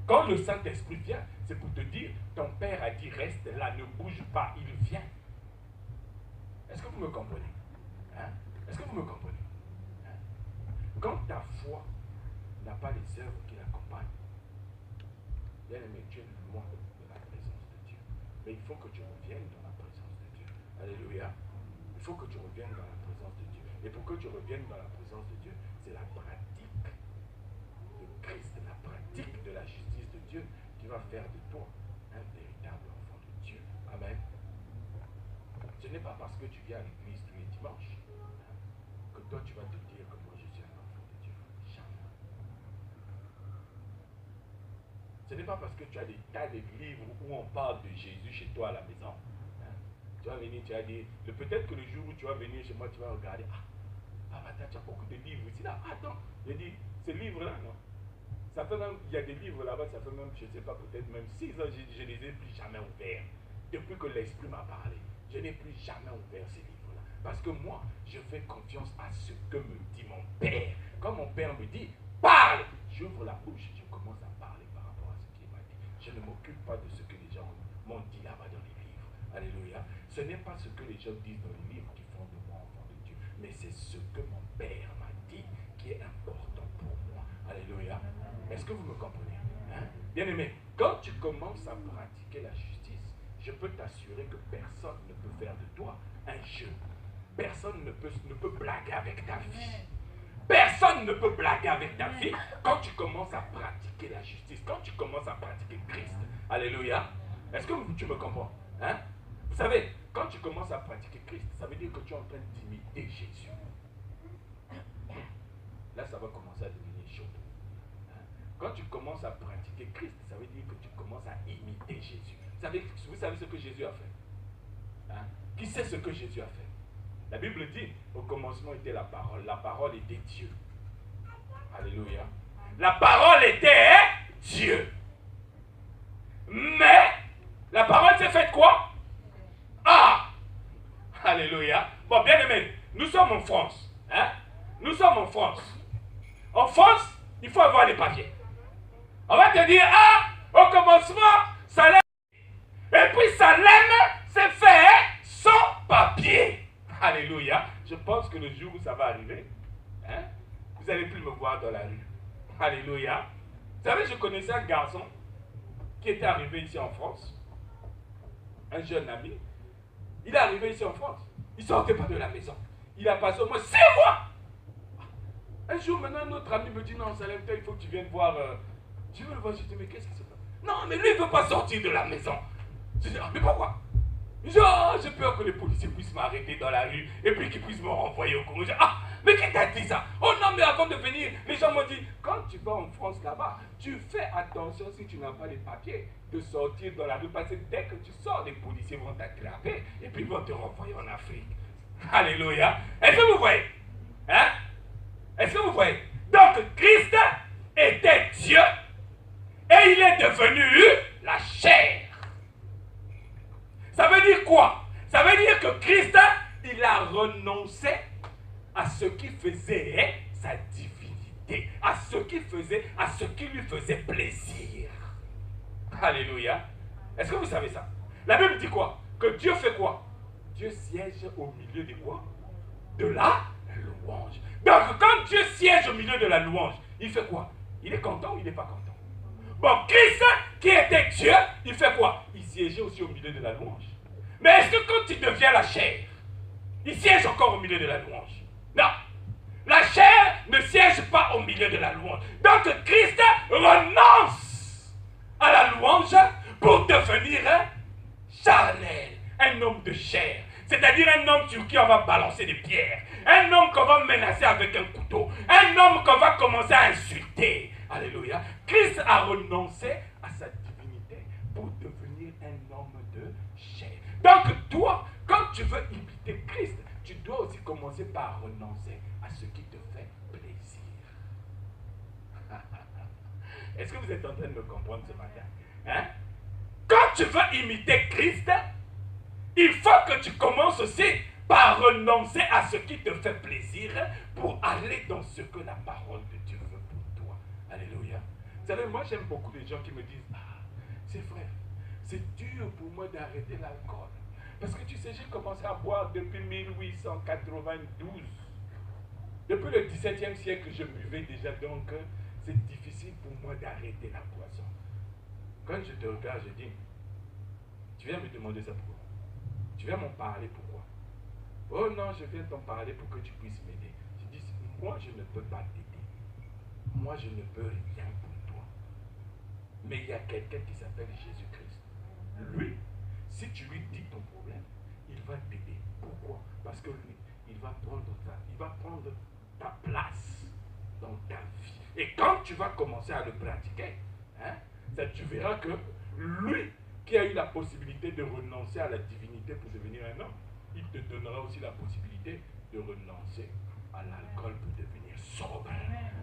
Quand le Saint-Esprit vient, c'est pour te dire, ton Père a dit, reste là, ne bouge pas, il vient. Est-ce que vous me comprenez? Hein? Est-ce que vous me comprenez? Hein? Quand ta foi n'a pas les œuvres qui l'accompagnent, bien aimé, tu es loin de la présence de Dieu. Mais il faut que tu reviennes dans la présence de Dieu. Alléluia. Il faut que tu reviennes dans la présence de Dieu. Et pour que tu reviennes dans la présence de Dieu, c'est la pratique de Christ, la pratique de la justice de Dieu qui va faire de toi un véritable enfant de Dieu. Amen. Ce n'est pas parce que tu viens à l'église tous les dimanches que toi tu vas te dire que moi je suis un enfant de Dieu. Jamais. Ce n'est pas parce que tu as des tas de livres où on parle de Jésus chez toi à la maison. Hein? Tu vas venir, tu vas dire, peut-être que le jour où tu vas venir chez moi, tu vas regarder, madame, tu as beaucoup de livres ici, là. Attends, j'ai dit, ces livres-là, non. Ça fait même, il y a des livres là-bas, ça fait même, je ne sais pas, peut-être même 6 ans, je ne les ai plus jamais ouverts. Depuis que l'Esprit m'a parlé, je n'ai plus jamais ouvert ces livres-là. Parce que moi, je fais confiance à ce que me dit mon Père. Quand mon Père me dit, parle, j'ouvre la bouche, je commence à parler par rapport à ce qu'il m'a dit. Je ne m'occupe pas de ce que les gens m'ont dit là-bas dans les livres. Alléluia. Ce n'est pas ce que les gens disent dans les livres qui font de moi enfant de Dieu, mais c'est ce que mon Père m'a dit qui est important pour moi. Alléluia. Est-ce que vous me comprenez? Hein? Bien aimé, quand tu commences à pratiquer la justice, je peux t'assurer que personne ne peut faire de toi un jeu. Personne ne peut blaguer avec ta vie. Personne ne peut blaguer avec ta vie quand tu commences à pratiquer la justice, quand tu commences à pratiquer Christ. Alléluia. Est-ce que tu me comprends? Hein? Vous savez, quand tu commences à pratiquer Christ, ça veut dire que tu es en train d'imiter Jésus. Là, ça va commencer à devenir chaud. Hein? Quand tu commences à pratiquer Christ, ça veut dire que tu commences à imiter Jésus. Vous savez ce que Jésus a fait? Hein? Qui sait ce que Jésus a fait? La Bible dit, au commencement était la parole était Dieu. Alléluia. La parole était Dieu. Mais, la parole s'est faite quoi? Ah! Alléluia. Bon, bien aimé, nous sommes en France. Hein? Nous sommes en France. En France, il faut avoir les papiers. On va te dire, au commencement, Salem. Et puis Salem s'est fait sans papier. Alléluia. Je pense que le jour où ça va arriver, hein, vous n'allez plus me voir dans la rue. Alléluia. Vous savez, je connaissais un garçon qui était arrivé ici en France. Un jeune ami. Il est arrivé ici en France. Il ne sortait pas de la maison. Il a passé au moins 6 mois. Un jour, maintenant, notre ami me dit, non, Salem, il faut que tu viennes voir. Je veux le voir. Je dis, mais qu'est-ce qui se passe? Non, mais lui, il ne veut pas sortir de la maison. Je dis, mais pourquoi? J'ai peur que les policiers puissent m'arrêter dans la rue et puis qu'ils puissent me renvoyer au Congo. Mais qui t'a dit ça? Oh non, mais avant de venir, les gens m'ont dit, quand tu vas en France là-bas, tu fais attention si tu n'as pas les papiers de sortir dans la rue parce que dès que tu sors, les policiers vont t'attraper et puis vont te renvoyer en Afrique. Alléluia. Est-ce que vous voyez? Hein? Est-ce que vous voyez? Donc Christ était Dieu et il est devenu la chair. Ça veut dire quoi? Ça veut dire que Christ, il a renoncé à ce qui faisait sa divinité, à ce qui lui faisait plaisir. Alléluia. Est-ce que vous savez ça? La Bible dit quoi? Que Dieu fait quoi? Dieu siège au milieu de quoi? De la louange. Donc quand Dieu siège au milieu de la louange, il fait quoi? Il est content ou il n'est pas content? Bon, Christ, qui était Dieu, il fait quoi? Il siégeait aussi au milieu de la louange. Mais est-ce que quand il devient la chair, il siège encore au milieu de la louange? Non. La chair ne siège pas au milieu de la louange. Donc Christ renonce à la louange pour devenir charnel, un homme de chair. C'est-à-dire un homme sur qui on va balancer des pierres, un homme qu'on va menacer avec un couteau, un homme qu'on va commencer à insulter. Alléluia. Christ a renoncé à sa divinité pour devenir un homme de chair. Donc toi, quand tu veux imiter Christ, tu dois aussi commencer par renoncer à ce qui te fait plaisir. Est-ce que vous êtes en train de me comprendre ce matin? Hein? Quand tu veux imiter Christ, il faut que tu commences aussi par renoncer à ce qui te fait plaisir pour aller dans ce que la parole de Dieu veut pour toi. Alléluia. Vous savez, moi j'aime beaucoup les gens qui me disent, ah, c'est vrai, c'est dur pour moi d'arrêter l'alcool. Parce que tu sais, j'ai commencé à boire depuis 1892. Depuis le 17e siècle, je buvais déjà, donc c'est difficile pour moi d'arrêter la boisson. Quand je te regarde, je dis, tu viens me demander ça pourquoi? Tu viens m'en parler pourquoi? Oh non, je viens t'en parler pour que tu puisses m'aider. Je dis, moi je ne peux pas t'aider. Moi je ne peux rien pour toi. Mais il y a quelqu'un qui s'appelle Jésus-Christ. Lui, si tu lui dis ton problème, il va t'aider. Pourquoi? Parce que lui, il va prendre ta place dans ta vie. Et quand tu vas commencer à le pratiquer, hein, ça, tu verras que lui qui a eu la possibilité de renoncer à la divinité pour devenir un homme, il te donnera aussi la possibilité de renoncer à l'alcool pour devenir sobre.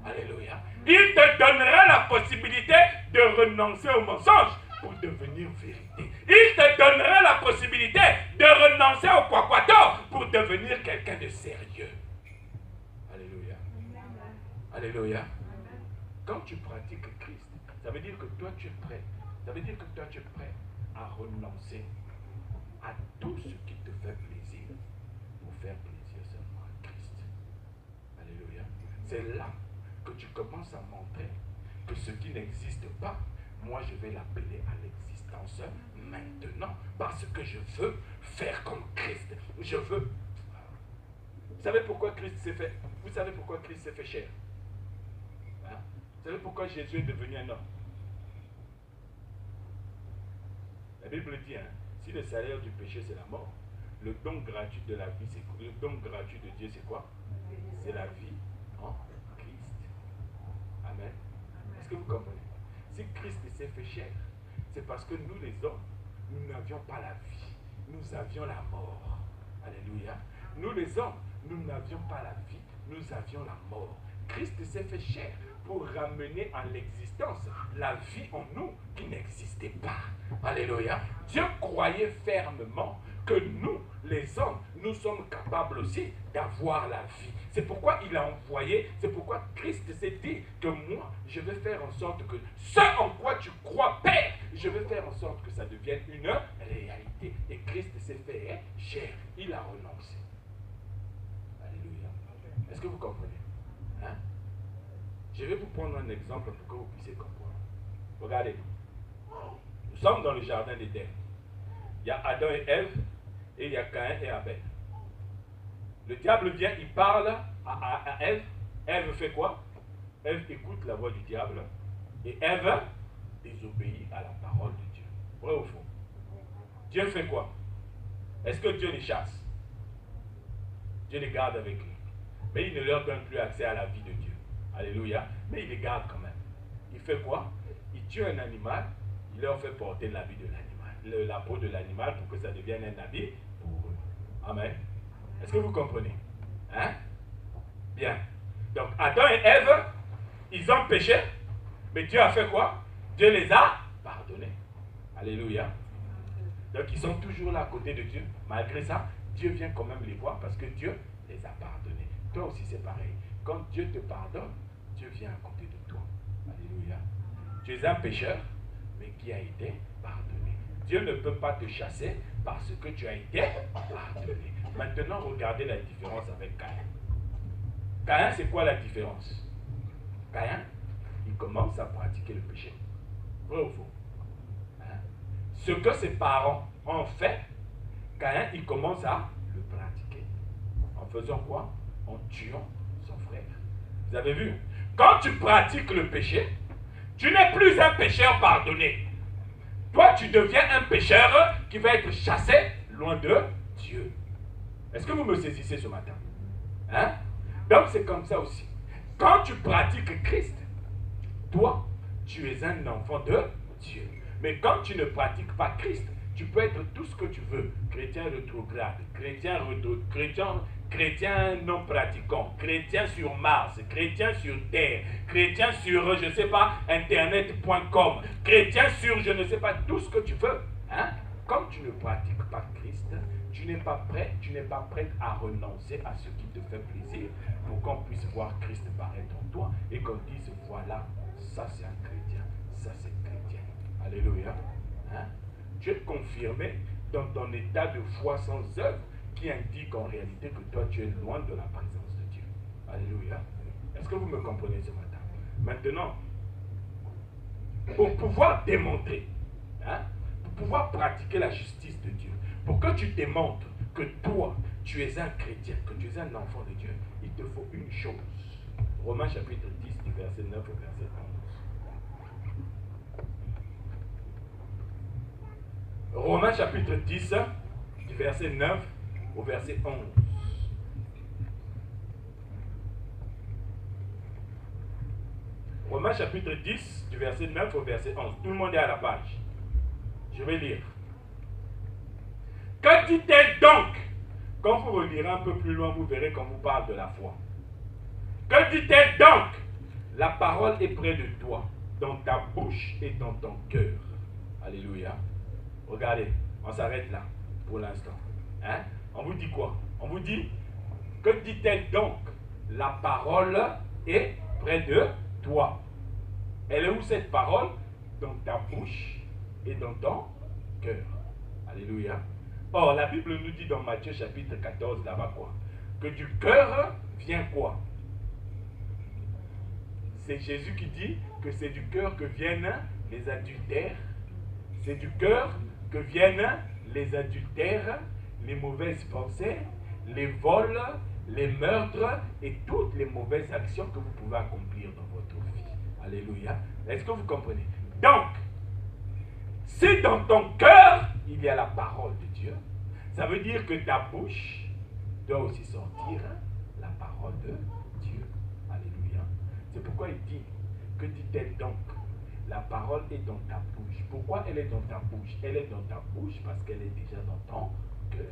Alléluia. Il te donnera la possibilité de renoncer au mensonge pour devenir vérité. Il te donnera la possibilité de renoncer au quaquato pour devenir quelqu'un de sérieux. Alléluia. Alléluia. Quand tu pratiques Christ, ça veut dire que toi tu es prêt. Ça veut dire que toi tu es prêt à renoncer à tout ce qui te fait plaisir pour faire plaisir seulement à Christ. Alléluia. C'est là que tu commences à montrer que ce qui n'existe pas, moi je vais l'appeler à l'existence maintenant, parce que je veux faire comme Christ. Je veux. Vous savez pourquoi Christ s'est fait? Vous savez pourquoi Christ s'est fait chair? Hein? Vous savez pourquoi Jésus est devenu un homme? La Bible dit, hein, si le salaire du péché c'est la mort, le don gratuit de la vie, le don gratuit de Dieu c'est quoi? C'est la vie en Christ. Amen. Est-ce que vous comprenez? Si Christ s'est fait chair, c'est parce que nous les hommes, nous n'avions pas la vie, nous avions la mort. Alléluia. Nous les hommes, nous n'avions pas la vie, nous avions la mort. Christ s'est fait chair pour ramener à l'existence la vie en nous qui n'existait pas. Alléluia. Dieu croyait fermement que nous, les hommes, nous sommes capables aussi d'avoir la vie. C'est pourquoi il a envoyé, c'est pourquoi Christ s'est dit que moi, je vais faire en sorte que ce en quoi tu crois, Père, je vais faire en sorte que ça devienne une réalité. Et Christ s'est fait chair. Il a renoncé. Alléluia. Est-ce que vous comprenez? Hein? Je vais vous prendre un exemple pour que vous puissiez comprendre. Regardez. Nous sommes dans le jardin d'Éden. Il y a Adam et Ève, et il y a Caïn et Abel. Le diable vient, il parle à Ève. Ève fait quoi? Ève écoute la voix du diable. Et Ève désobéit à la parole de Dieu. Vrai ou faux? Dieu fait quoi? Est-ce que Dieu les chasse? Dieu les garde avec lui. Mais il ne leur donne plus accès à la vie de Dieu. Alléluia. Mais il les garde quand même. Il fait quoi? Il tue un animal, il leur fait porter l'habit de l'animal, la peau de l'animal pour que ça devienne un habit pour eux. Amen. Est-ce que vous comprenez? Hein? Bien. Donc Adam et Ève, ils ont péché, mais Dieu a fait quoi? Dieu les a pardonnés. Alléluia. Donc ils sont toujours là à côté de Dieu. Malgré ça, Dieu vient quand même les voir parce que Dieu les a pardonnés. Toi aussi c'est pareil. Quand Dieu te pardonne, Dieu vient à côté de toi. Alléluia. Tu es un pécheur, mais qui a été pardonné. Dieu ne peut pas te chasser parce que tu as été pardonné. Maintenant, regardez la différence avec Caïn. Caïn, c'est quoi la différence? Caïn, il commence à pratiquer le péché. Vrai ou faux? Hein? Ce que ses parents ont fait, Caïn, il commence à le pratiquer. En faisant quoi? En tuant son frère. Vous avez vu? Quand tu pratiques le péché, Tu n'es plus un pécheur pardonné. Toi, tu deviens un pécheur qui va être chassé loin de Dieu. Est-ce que vous me saisissez ce matin? Hein? Donc, c'est comme ça aussi. Quand tu pratiques Christ, toi, tu es un enfant de Dieu. Mais quand tu ne pratiques pas Christ, tu peux être tout ce que tu veux. Chrétien rétrograde, chrétien non pratiquant, chrétien sur Mars, chrétien sur Terre, chrétien sur, je ne sais pas, internet.com, chrétien sur, je ne sais pas, tout ce que tu veux. Hein? Comme tu ne pratiques pas Christ, tu n'es pas prêt à renoncer à ce qui te fait plaisir pour qu'on puisse voir Christ paraître en toi et qu'on dise, voilà, ça c'est un chrétien, ça c'est chrétien. Alléluia. Hein? Tu es confirmé dans ton état de foi sans œuvre qui indique en réalité que toi tu es loin de la présence de Dieu. Alléluia. Est-ce que vous me comprenez ce matin? Maintenant, pour pouvoir démontrer, hein, pour pouvoir pratiquer la justice de Dieu, pour que tu démontres que toi tu es un chrétien, que tu es un enfant de Dieu, il te faut une chose. Romains chapitre 10 du verset 9 au verset 11. Romains chapitre 10 du verset 9 au verset 11. Romains chapitre 10 du verset 9 au verset 11. Tout le monde est à la page. Je vais lire. Que dit-elle donc? Quand vous relirez un peu plus loin, vous verrez qu'on vous parle de la foi. Que dit-elle donc? La parole est près de toi, dans ta bouche et dans ton cœur. Alléluia. Regardez, on s'arrête là pour l'instant. Hein? On vous dit quoi? On vous dit, que dit-elle donc? La parole est près de toi. Elle est où cette parole? Dans ta bouche et dans ton cœur. Alléluia. Or, la Bible nous dit dans Matthieu chapitre 14, là-bas quoi? Que du cœur vient quoi? C'est Jésus qui dit que c'est du cœur que viennent les adultères. C'est du cœur que viennent les adultères, les mauvaises pensées, les vols, les meurtres et toutes les mauvaises actions que vous pouvez accomplir dans votre vie. Alléluia. Est-ce que vous comprenez? Donc, si dans ton cœur, il y a la parole de Dieu, ça veut dire que ta bouche doit aussi sortir la parole de Dieu. Alléluia. C'est pourquoi il dit, que dit-elle donc? La parole est dans ta bouche. Pourquoi elle est dans ta bouche? Elle est dans ta bouche parce qu'elle est déjà dans ton cœur.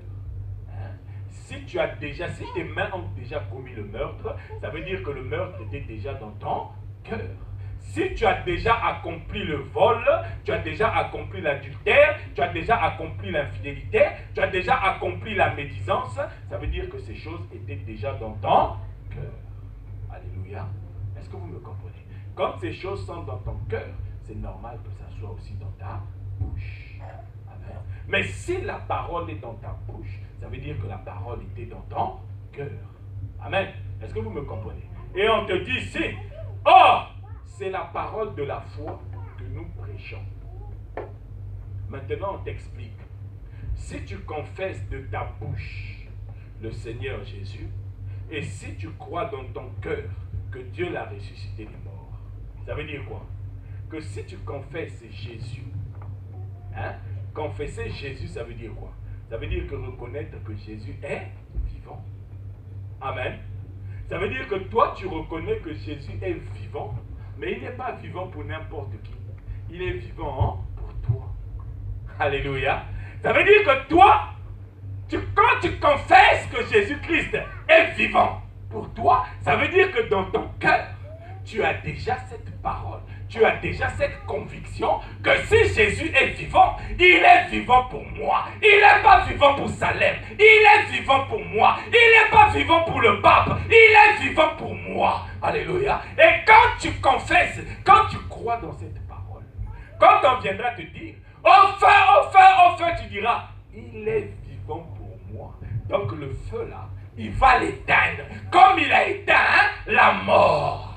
Hein? Si tes mains ont déjà commis le meurtre, ça veut dire que le meurtre était déjà dans ton cœur. Si tu as déjà accompli le vol, tu as déjà accompli l'adultère, tu as déjà accompli l'infidélité, tu as déjà accompli la médisance, ça veut dire que ces choses étaient déjà dans ton cœur. Alléluia. Est-ce que vous me comprenez? Quand ces choses sont dans ton cœur, c'est normal que ça soit aussi dans ta bouche. Amen. Mais si la parole est dans ta bouche, ça veut dire que la parole était dans ton cœur. Amen. Est-ce que vous me comprenez? Et on te dit ici, oh, c'est la parole de la foi que nous prêchons. Maintenant, on t'explique. Si tu confesses de ta bouche le Seigneur Jésus, et si tu crois dans ton cœur que Dieu l'a ressuscité des morts, ça veut dire quoi? Que si tu confesses Jésus, hein, confesser Jésus, ça veut dire quoi? Ça veut dire que reconnaître que Jésus est vivant. Amen. Ça veut dire que toi, tu reconnais que Jésus est vivant, mais il n'est pas vivant pour n'importe qui. Il est vivant pour toi. Alléluia. Ça veut dire que toi, quand tu confesses que Jésus-Christ est vivant pour toi, ça veut dire que dans ton cœur, tu as déjà cette parole. Tu as déjà cette conviction que si Jésus est vivant, il est vivant pour moi. Il n'est pas vivant pour Salem. Il est vivant pour moi. Il n'est pas vivant pour le pape. Il est vivant pour moi. Alléluia. Et quand tu confesses, quand tu crois dans cette parole, quand on viendra te dire, au feu, tu diras, il est vivant pour moi. Donc le feu là, il va l'éteindre comme il a éteint la mort.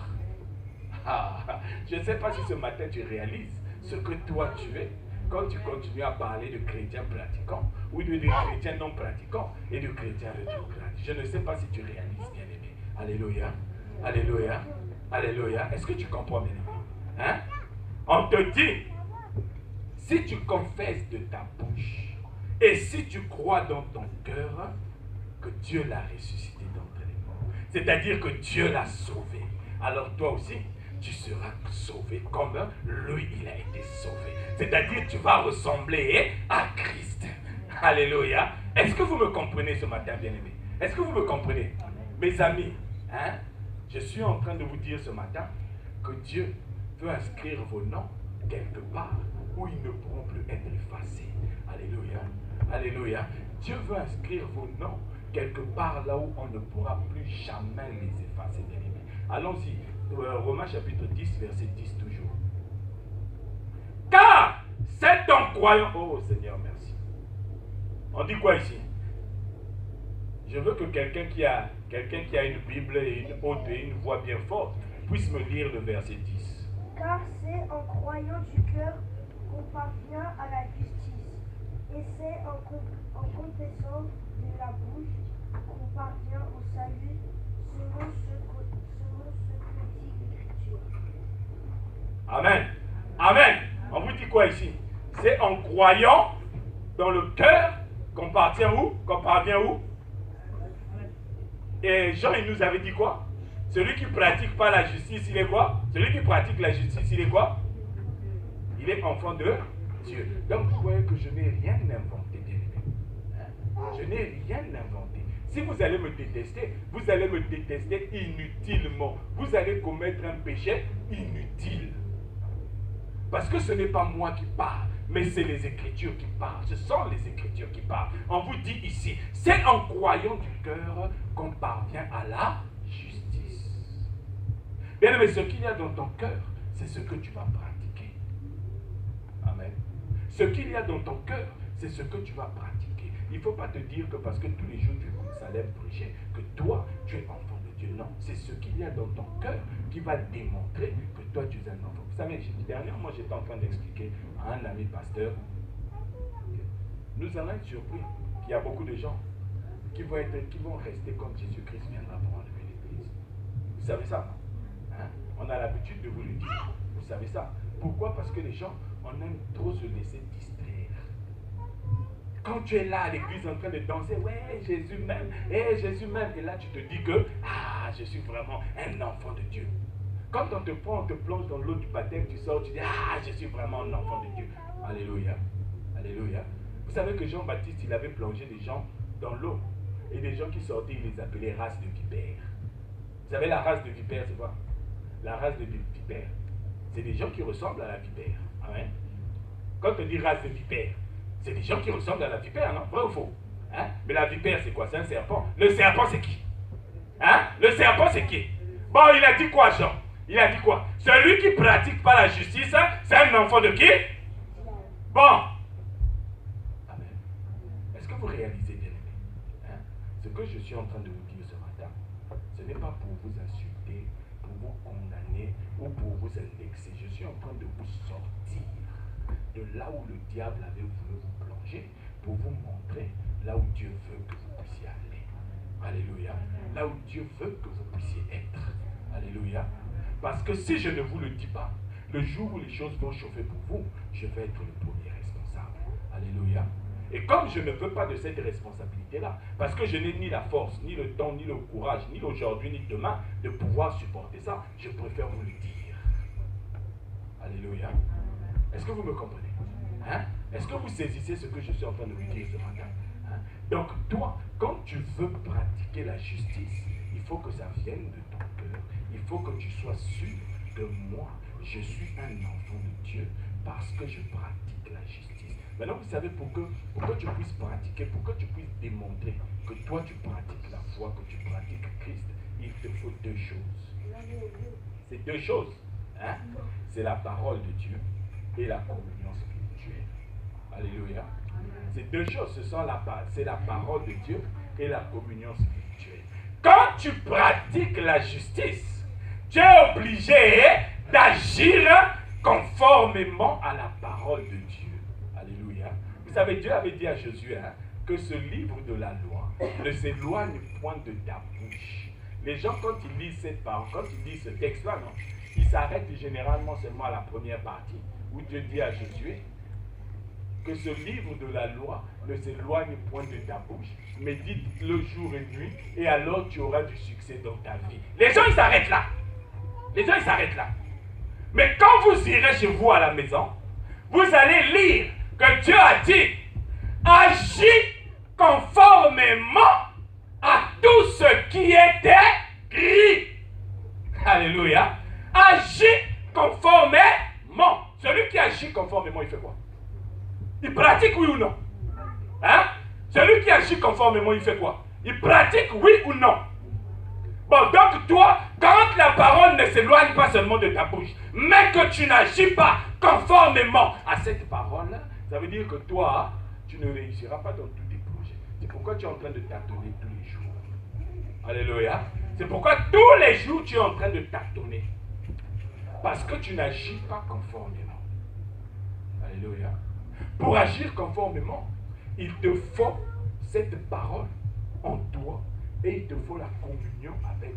Je ne sais pas si ce matin tu réalises ce que toi tu es quand tu continues à parler de chrétiens pratiquants ou de chrétiens non pratiquants et de chrétiens rétrogrades. Je ne sais pas si tu réalises, bien aimé. Alléluia. Alléluia. Alléluia. Est-ce que tu comprends maintenant? Hein? On te dit, si tu confesses de ta bouche et si tu crois dans ton cœur que Dieu l'a ressuscité d'entre les morts, c'est-à-dire que Dieu l'a sauvé, alors toi aussi, tu seras sauvé comme lui, il a été sauvé. C'est-à-dire tu vas ressembler à Christ. Alléluia. Est-ce que vous me comprenez ce matin, bien-aimés? Est-ce que vous me comprenez? Mes amis, hein, je suis en train de vous dire ce matin que Dieu veut inscrire vos noms quelque part où ils ne pourront plus être effacés. Alléluia. Alléluia. Dieu veut inscrire vos noms quelque part là où on ne pourra plus jamais les effacer, bien-aimés. Allons-y. Romains chapitre 10, verset 10 toujours. Car c'est en croyant... Oh Seigneur, merci. On dit quoi ici? Je veux que quelqu'un qui a une Bible et une haute et une voix bien forte puisse me lire le verset 10. Car c'est en croyant du cœur qu'on parvient à la justice. Et c'est en confessant de la bouche qu'on parvient au salut selon ce que dit l'Écriture. Amen. Amen. On vous dit quoi ici? C'est en croyant dans le cœur qu'on parvient où? Qu'on parvient où? Et Jean, il nous avait dit quoi? Celui qui ne pratique pas la justice, il est quoi? Celui qui pratique la justice, il est quoi? Il est enfant de Dieu. Donc vous voyez que je n'ai rien inventé, bien aimé. Je n'ai rien inventé. Si vous allez me détester inutilement. Vous allez commettre un péché inutile. Parce que ce n'est pas moi qui parle, mais c'est les Écritures qui parlent. Ce sont les Écritures qui parlent. On vous dit ici, c'est en croyant du cœur qu'on parvient à la justice. Bien aimé, ce qu'il y a dans ton cœur, c'est ce que tu vas pratiquer. Amen. Ce qu'il y a dans ton cœur, c'est ce que tu vas pratiquer. Il ne faut pas te dire que parce que tous les jours tu es comme Salem prêcher, que toi, tu es enfant de Dieu. Non, c'est ce qu'il y a dans ton cœur qui va démontrer que toi, tu es un enfant. Vous savez, dernièrement, j'étais en train d'expliquer à un ami pasteur, nous allons être surpris qu'il y a beaucoup de gens qui vont rester comme Jésus-Christ viendra pour enlever l'Église. Vous savez ça, non? Hein? On a l'habitude de vous le dire. Vous savez ça. Pourquoi? Parce que les gens, on aime trop se laisser distraire. Quand tu es là à l'église en train de danser, ouais, Jésus m'aime, Jésus m'aime, et là tu te dis que, je suis vraiment un enfant de Dieu. Quand on te prend, on te plonge dans l'eau du baptême, tu sors, tu dis, je suis vraiment un enfant de Dieu. Alléluia. Alléluia. Vous savez que Jean-Baptiste, il avait plongé des gens dans l'eau. Et des gens qui sortaient, il les appelait race de vipères. Vous savez, la race de vipères, c'est quoi? La race de vipères, c'est des gens qui ressemblent à la vipère. Amen. Quand on dit race de vipères, c'est des gens qui ressemblent à la vipère, non? Vrai ou faux? Hein? Mais la vipère, c'est quoi? C'est un serpent. Le serpent, c'est qui? Hein? Le serpent, c'est qui? Bon, il a dit quoi, Jean? Il a dit quoi? Celui qui ne pratique pas la justice, c'est un enfant de qui? Bon. Amen. Est-ce que vous réalisez, bien aimé? Hein? Ce que je suis en train de vous dire ce matin, ce n'est pas pour vous insulter, pour vous condamner ou pour vous indexer. Je suis en train de vous sortir de là où le diable avait voulu vous plonger pour vous montrer là où Dieu veut que vous puissiez aller. Alléluia. Là où Dieu veut que vous puissiez être. Alléluia. Parce que si je ne vous le dis pas, le jour où les choses vont chauffer pour vous, je vais être le premier responsable. Alléluia. Et comme je ne veux pas de cette responsabilité-là, parce que je n'ai ni la force, ni le temps, ni le courage, ni aujourd'hui, ni demain, de pouvoir supporter ça, je préfère vous le dire. Alléluia. Est-ce que vous me comprenez? Hein? Est-ce que vous saisissez ce que je suis en train de vous dire ce matin? Hein? Donc toi, quand tu veux pratiquer la justice, il faut que ça vienne de ton cœur. Il faut que tu sois sûr que moi, je suis un enfant de Dieu parce que je pratique la justice. Maintenant, vous savez pour que tu puisses pratiquer, pour que tu puisses démontrer que toi, tu pratiques la foi, que tu pratiques Christ, il te faut deux choses. C'est deux choses. Hein? C'est la parole de Dieu et la communion spirituelle. Alléluia. Ces deux choses, c'est la parole de Dieu et la communion spirituelle. Quand tu pratiques la justice, tu es obligé d'agir conformément à la parole de Dieu. Alléluia. Vous savez, Dieu avait dit à Josué que ce livre de la loi ne s'éloigne point de ta bouche. Les gens, quand ils lisent cette parole, quand ils lisent ce texte-là, non, il s'arrête généralement seulement à la première partie, où Dieu dit à Josué que ce livre de la loi ne s'éloigne point de ta bouche, médite-le jour et nuit, et alors tu auras du succès dans ta vie. Les gens, ils s'arrêtent là. Les gens, ils s'arrêtent là. Mais quand vous irez chez vous à la maison, vous allez lire que Dieu a dit, agis conformément à tout ce qui est écrit. Alléluia. Agis conformément. Celui qui agit conformément, il fait quoi? Il pratique, oui ou non? Hein? Celui qui agit conformément, il fait quoi? Il pratique, oui ou non? Bon, donc toi, quand la parole ne s'éloigne pas seulement de ta bouche, mais que tu n'agis pas conformément à cette parole, ça veut dire que toi, tu ne réussiras pas dans tous tes projets. C'est pourquoi tu es en train de tâtonner tous les jours. Alléluia. C'est pourquoi tous les jours, tu es en train de tâtonner. Parce que tu n'agis pas conformément. Alléluia. Pour agir conformément, il te faut cette parole en toi et il te faut la communion avec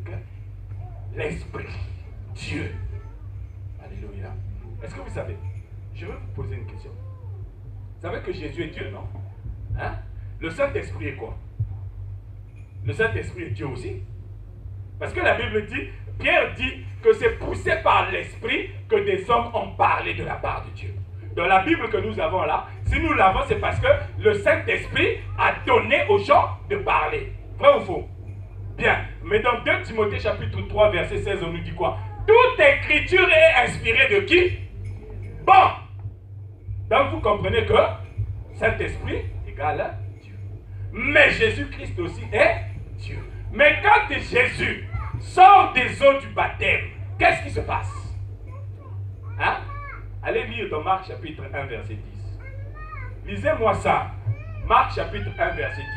l'Esprit, Dieu. Alléluia. Est-ce que vous savez? Je vais vous poser une question. Vous savez que Jésus est Dieu, non? Hein? Le Saint-Esprit est quoi? Le Saint-Esprit est Dieu aussi. Parce que la Bible dit, Pierre dit que c'est poussé par l'Esprit que des hommes ont parlé de la part de Dieu. Dans la Bible que nous avons là, si nous l'avons, c'est parce que le Saint-Esprit a donné aux gens de parler. Vrai ou faux? Bien. Mais dans 2 Timothée chapitre 3, verset 16, on nous dit quoi? Toute écriture est inspirée de qui? Bon. Donc vous comprenez que Saint-Esprit égale Dieu. Mais Jésus-Christ aussi est Dieu. Mais quand Jésus sort des eaux du baptême, qu'est-ce qui se passe? Hein? Allez lire dans Marc chapitre 1, verset 10. Lisez-moi ça. Marc chapitre 1, verset 10.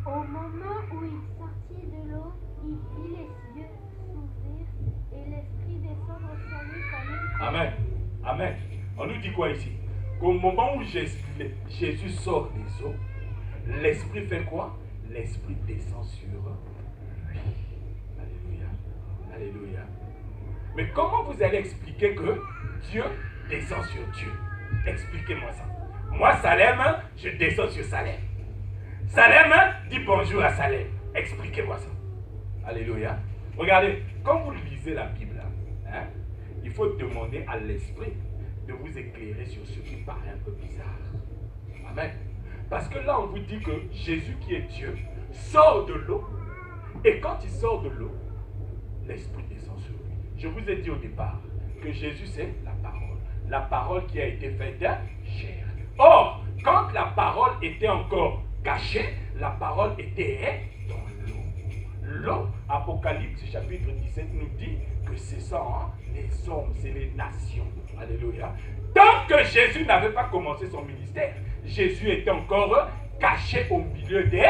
Au moment où il sortit de l'eau, il vit les yeux s'ouvrir et l'esprit descendre sur lui comme une... Amen. Amen. On nous dit quoi ici? Qu'au moment où Jésus sort des eaux, l'esprit fait quoi? L'esprit descend sur lui. Alléluia. Alléluia. Mais comment vous allez expliquer que Dieu descend sur Dieu? Expliquez-moi ça. Moi, Salem, je descends sur Salem. Salem dit bonjour à Salem. Expliquez-moi ça. Alléluia. Regardez, quand vous lisez la Bible, hein, il faut demander à l'esprit de vous éclairer sur ce qui paraît un peu bizarre. Amen. Parce que là, on vous dit que Jésus qui est Dieu sort de l'eau. Et quand il sort de l'eau, l'esprit descend sur lui. Je vous ai dit au départ que Jésus c'est la parole. La parole qui a été faite chair. Or, quand la parole était encore cachée, la parole était dans l'eau. L'eau, Apocalypse chapitre 17 nous dit que ce sont les hommes, c'est les nations. Alléluia. Tant que Jésus n'avait pas commencé son ministère, Jésus était encore caché au milieu des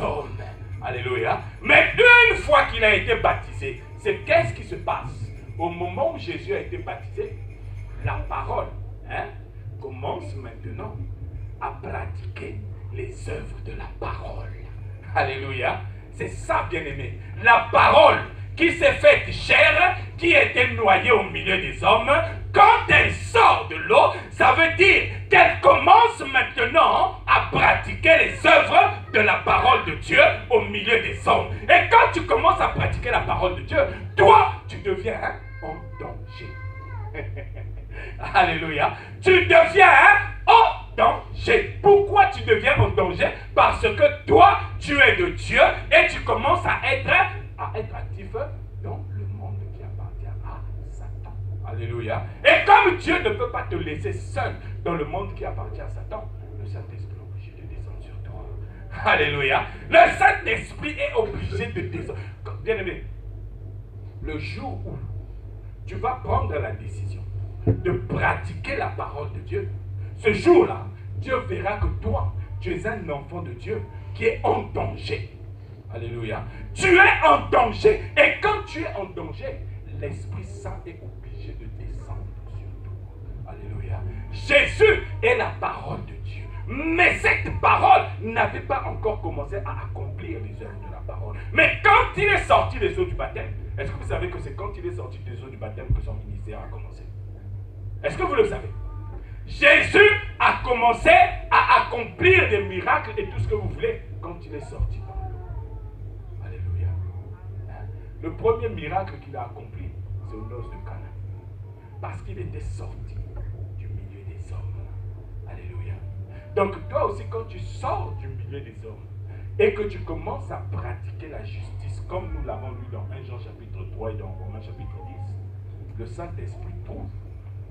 hommes. Alléluia. Mais une fois qu'il a été baptisé, c'est qu'est-ce qui se passe? Au moment où Jésus a été baptisé, la parole commence maintenant à pratiquer les œuvres de la parole. Alléluia. C'est ça, bien-aimé. La parole qui s'est faite chair, qui était noyée au milieu des hommes, quand elle sort de l'eau, ça veut dire qu'elle commence maintenant à pratiquer les œuvres de la parole de Dieu au milieu des hommes. Et quand tu commences à pratiquer la parole de Dieu, toi, tu deviens en danger. Alléluia. Tu deviens en danger. Pourquoi tu deviens en danger? Parce que toi, tu es de Dieu et tu commences à être actif dans le monde qui appartient à Satan. Alléluia. Et comme Dieu ne peut pas te laisser seul dans le monde qui appartient à Satan, le Saint-Esprit est obligé de descendre sur toi. Alléluia. Le Saint-Esprit est obligé de descendre. Bien aimé, le jour où tu vas prendre la décision de pratiquer la parole de Dieu, ce jour-là, Dieu verra que toi, tu es un enfant de Dieu qui est en danger. Alléluia. Tu es en danger. Et quand tu es en danger, l'Esprit Saint est obligé de descendre sur toi. Alléluia. Jésus est la parole de Dieu. Mais cette parole n'avait pas encore commencé à accomplir les œuvres de la parole. Mais quand il est sorti des eaux du baptême, est-ce que vous savez que c'est quand il est sorti des eaux du baptême que son ministère a commencé? Est-ce que vous le savez? Jésus a commencé à accomplir des miracles et tout ce que vous voulez quand il est sorti dans l'eau. Alléluia. Le premier miracle qu'il a accompli, c'est aux noces de Cana. Parce qu'il était sorti du milieu des hommes. Alléluia. Donc toi aussi, quand tu sors du milieu des hommes et que tu commences à pratiquer la justice, comme nous l'avons lu dans 1 Jean chapitre 3 et dans Romains chapitre 10, le Saint-Esprit trouve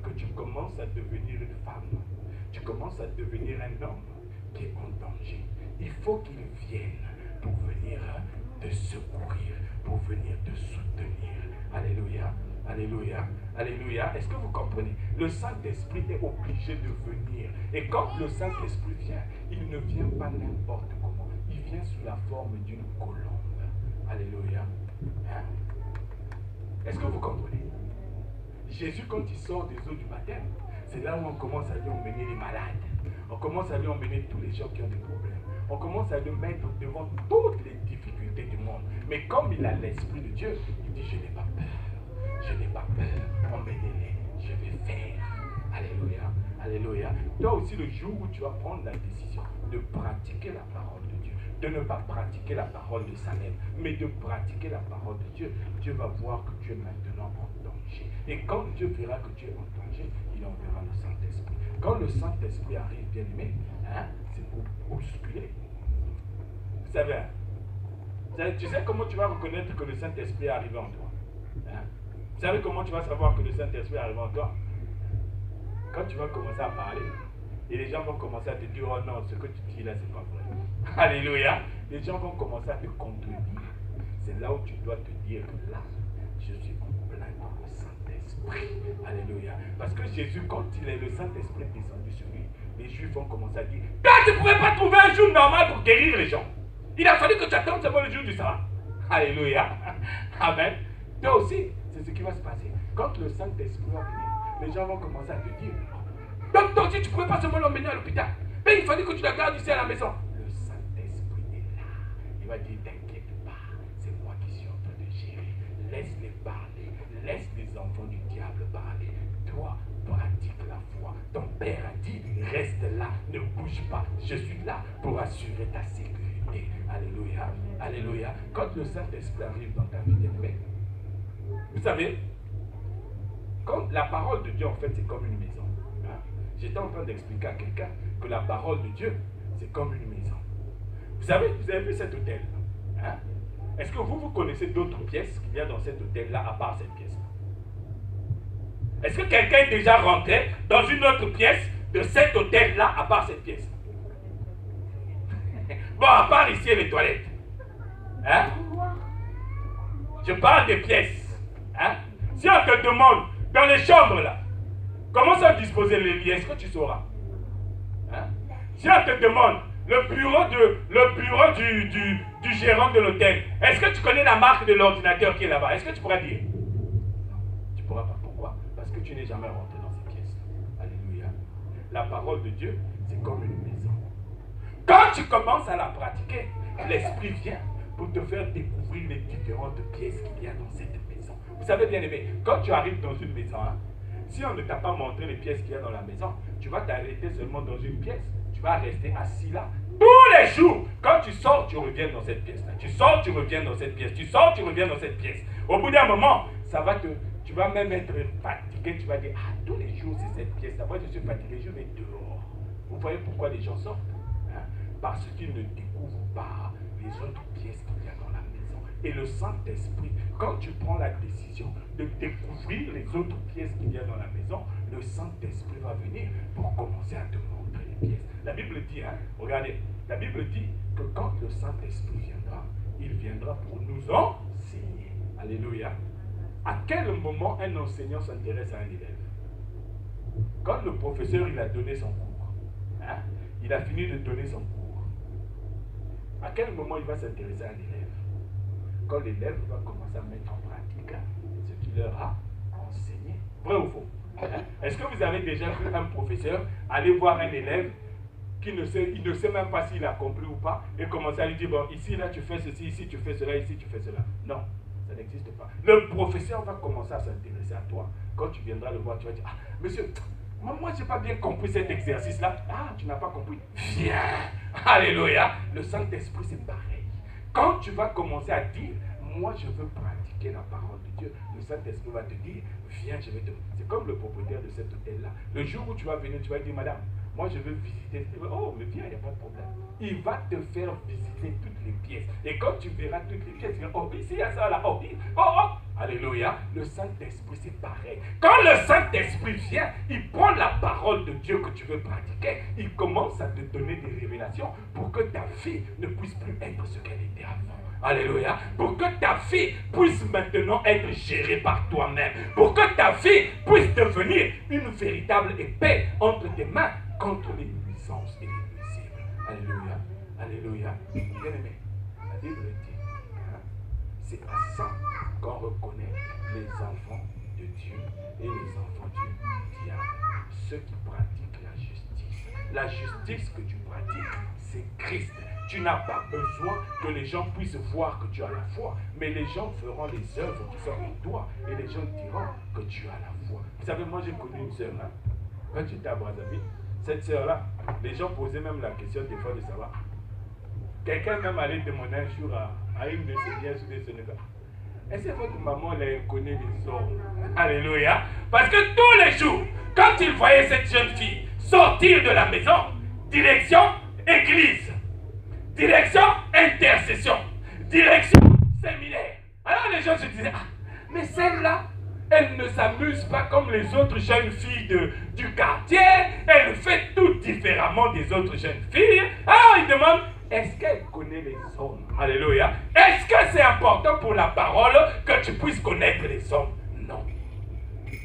que tu commences à devenir une femme, tu commences à devenir un homme qui est en danger. Il faut qu'il vienne pour venir te secourir, pour venir te soutenir. Alléluia, alléluia, alléluia. Est-ce que vous comprenez? Le Saint-Esprit est obligé de venir. Et quand le Saint-Esprit vient, il ne vient pas n'importe comment. Il vient sous la forme d'une colombe. Alléluia. Hein? Est-ce que vous comprenez? Jésus, quand il sort des eaux du baptême, c'est là où on commence à lui emmener les malades. On commence à lui emmener tous les gens qui ont des problèmes. On commence à le mettre devant toutes les difficultés du monde. Mais comme il a l'Esprit de Dieu, il dit, je n'ai pas peur. Je n'ai pas peur. Emmenez-les. Je vais faire. Alléluia. Alléluia. Toi aussi, le jour où tu vas prendre la décision de pratiquer la parole de Dieu, de ne pas pratiquer la parole de Salem, mais de pratiquer la parole de Dieu, Dieu va voir que tu es maintenant en danger. Et quand Dieu verra que tu es en danger, il enverra le Saint-Esprit. Quand le Saint-Esprit arrive, bien aimé, hein, c'est pour bousculer. Vous savez, tu sais comment tu vas reconnaître que le Saint-Esprit est arrivé en toi? Hein? Vous savez comment tu vas savoir que le Saint-Esprit est arrivé en toi? Quand tu vas commencer à parler, et les gens vont commencer à te dire, oh non, ce que tu dis là, c'est pas vrai. Alléluia. Les gens vont commencer à te contredire. C'est là où tu dois te dire que là, je suis en plein dans le Saint-Esprit. Alléluia. Parce que Jésus, quand il est le Saint-Esprit descendu sur lui, les Juifs vont commencer à dire, toi, tu ne pourrais pas trouver un jour normal pour guérir les gens. Il a fallu que tu attendes seulement le jour du sabbat. Alléluia. Amen. Toi aussi, c'est ce qui va se passer. Quand le Saint-Esprit va venir, les gens vont commencer à te dire, donc toi aussi, tu ne pourrais pas seulement l'emmener à l'hôpital. Mais il fallait que tu la gardes ici à la maison. Le Saint-Esprit est là. Il va dire, t'inquiète pas, c'est moi qui suis en train de gérer. Laisse-les parler. Laisse les enfants du diable parler. Toi, pratique la foi. Ton Père a dit, reste là, ne bouge pas. Je suis là pour assurer ta sécurité. Alléluia. Alléluia. Quand le Saint-Esprit arrive dans ta vie, bien-aimé, vous savez, quand la parole de Dieu, en fait, c'est comme une maison. Hein? J'étais en train d'expliquer à quelqu'un que la parole de Dieu, c'est comme une maison. Vous savez, vous avez vu cet hôtel? Hein? Est-ce que vous connaissez d'autres pièces qu'il y a dans cet hôtel-là à part cette pièce? Est-ce que quelqu'un est déjà rentré dans une autre pièce de cet hôtel-là à part cette pièce? Bon, à part ici les toilettes. Hein? Je parle des pièces. Hein? Si on te demande dans les chambres là, comment sont disposés les lits, est-ce que tu sauras? Hein? Si on te demande le bureau du gérant de l'hôtel, est-ce que tu connais la marque de l'ordinateur qui est là-bas? Est-ce que tu pourras dire? Non, tu ne pourras pas. Pourquoi? Parce que tu n'es jamais rentré dans ces pièces. Alléluia. La parole de Dieu, c'est comme une maison. Quand tu commences à la pratiquer, l'Esprit vient pour te faire découvrir les différentes pièces qu'il y a dans cette maison. Vous savez, bien aimé, quand tu arrives dans une maison, hein, si on ne t'a pas montré les pièces qu'il y a dans la maison, tu vas t'arrêter seulement dans une pièce. Tu vas rester assis là. Tous les jours, quand tu sors, tu reviens dans cette pièce-là. Tu sors, tu reviens dans cette pièce. Tu sors, tu reviens dans cette pièce. Au bout d'un moment, tu vas même être fatigué. Tu vas dire, ah, tous les jours, c'est cette pièce-là. Moi, je suis fatigué, je vais dehors. Vous voyez pourquoi les gens sortent? Hein? Parce qu'ils ne découvrent pas les autres pièces qu'il y a dans la maison. Et le Saint-Esprit, quand tu prends la décision de découvrir les autres pièces qu'il y a dans la maison, le Saint-Esprit va venir pour commencer à te montrer les pièces. La Bible dit, hein, regardez, la Bible dit que quand le Saint-Esprit viendra, il viendra pour nous enseigner. Alléluia. À quel moment un enseignant s'intéresse à un élève? Quand le professeur il a donné son cours, hein, il a fini de donner son cours. À quel moment il va s'intéresser à un élève? Quand l'élève va commencer à mettre en pratique ce qu'il leur a enseigné. Vrai ou faux? Est-ce que vous avez déjà vu un professeur aller voir un élève il ne sait même pas s'il a compris ou pas, et commencer à lui dire, bon, ici, là, tu fais ceci, ici, tu fais cela, ici, tu fais cela. Non, ça n'existe pas. Le professeur va commencer à s'intéresser à toi. Quand tu viendras le voir, tu vas dire, ah, monsieur, moi, je n'ai pas bien compris cet exercice-là. Ah, tu n'as pas compris. Viens. Alléluia. Le Saint-Esprit, c'est pareil. Quand tu vas commencer à dire, moi, je veux pratiquer la parole de Dieu, le Saint-Esprit va te dire, viens, je vais te... C'est comme le propriétaire de cet hôtel-là. Le jour où tu vas venir, tu vas dire, madame, moi, je veux visiter. Oh, mais viens, il n'y a pas de problème. Il va te faire visiter toutes les pièces. Et quand tu verras toutes les pièces, tu vas dire, oh, ici, il y a ça, là, oh, oh. Alléluia. Le Saint-Esprit, c'est pareil. Quand le Saint-Esprit vient, il prend la parole de Dieu que tu veux pratiquer. Il commence à te donner des révélations pour que ta vie ne puisse plus être ce qu'elle était avant. Alléluia. Pour que ta vie puisse maintenant être gérée par toi-même. Pour que ta vie puisse devenir une véritable épée entre tes mains contre les nuisances et les nuisibles. Alléluia. Alléluia. Bien-aimé, la Bible dit, c'est à ça qu'on reconnaît les enfants de Dieu et les enfants du diable. Ceux qui pratiquent la justice. La justice que tu pratiques, c'est Christ. Tu n'as pas besoin que les gens puissent voir que tu as la foi, mais les gens feront les œuvres qui sont en toi et les gens diront que tu as la foi. Vous savez, moi j'ai connu une sœur, hein, quand j'étais à Brazzaville. Cette sœur-là, les gens posaient même la question des fois de savoir. Quelqu'un même allait demander un jour à une de ses nièces ou de ses neveux, est-ce que votre maman elle connaît les hommes? Alléluia. Parce que tous les jours, quand il voyait cette jeune fille sortir de la maison, direction église, direction intercession, direction séminaire. Alors les gens se disaient, ah, mais celle-là, elle ne s'amuse pas comme les autres jeunes filles du quartier, elle fait tout différemment des autres jeunes filles. Alors ils demandent, est-ce qu'elle connaît les hommes? Alléluia. Est-ce que c'est important pour la parole que tu puisses connaître les hommes? Non.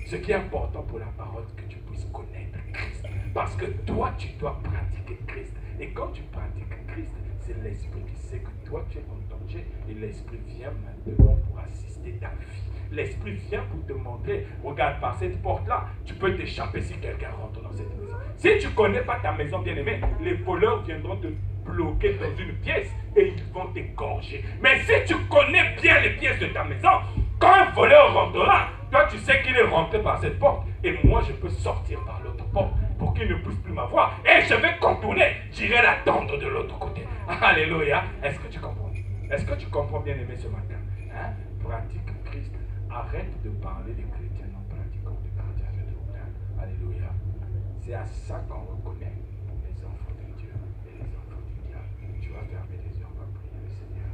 Ce qui est important pour la parole, c'est que tu puisses connaître Christ. Parce que toi, tu dois pratiquer Christ. Et quand tu pratiques Christ, c'est l'Esprit qui sait que toi, tu es en danger. Et l'Esprit vient maintenant pour assister ta vie. L'Esprit vient pour te montrer, regarde par cette porte-là, tu peux t'échapper si quelqu'un rentre dans cette maison. Si tu ne connais pas ta maison bien-aimée, les voleurs viendront te bloquer dans une pièce et ils vont t'égorger. Mais si tu connais bien les pièces de ta maison, quand un voleur rentrera, toi tu sais qu'il est rentré par cette porte et moi je peux sortir par l'autre porte pour qu'il ne puisse plus m'avoir et je vais contourner, j'irai l'attendre de l'autre côté. Alléluia. Est-ce que tu comprends? Est-ce que tu comprends bien aimé ce matin? Hein? Pratique Christ. Arrête de parler des chrétiens non pratiquants de gardien de l'autel. Alléluia. C'est à ça qu'on reconnaît les enfants de Dieu et les enfants du diable. Tu vas fermer les yeux, on va prier le Seigneur.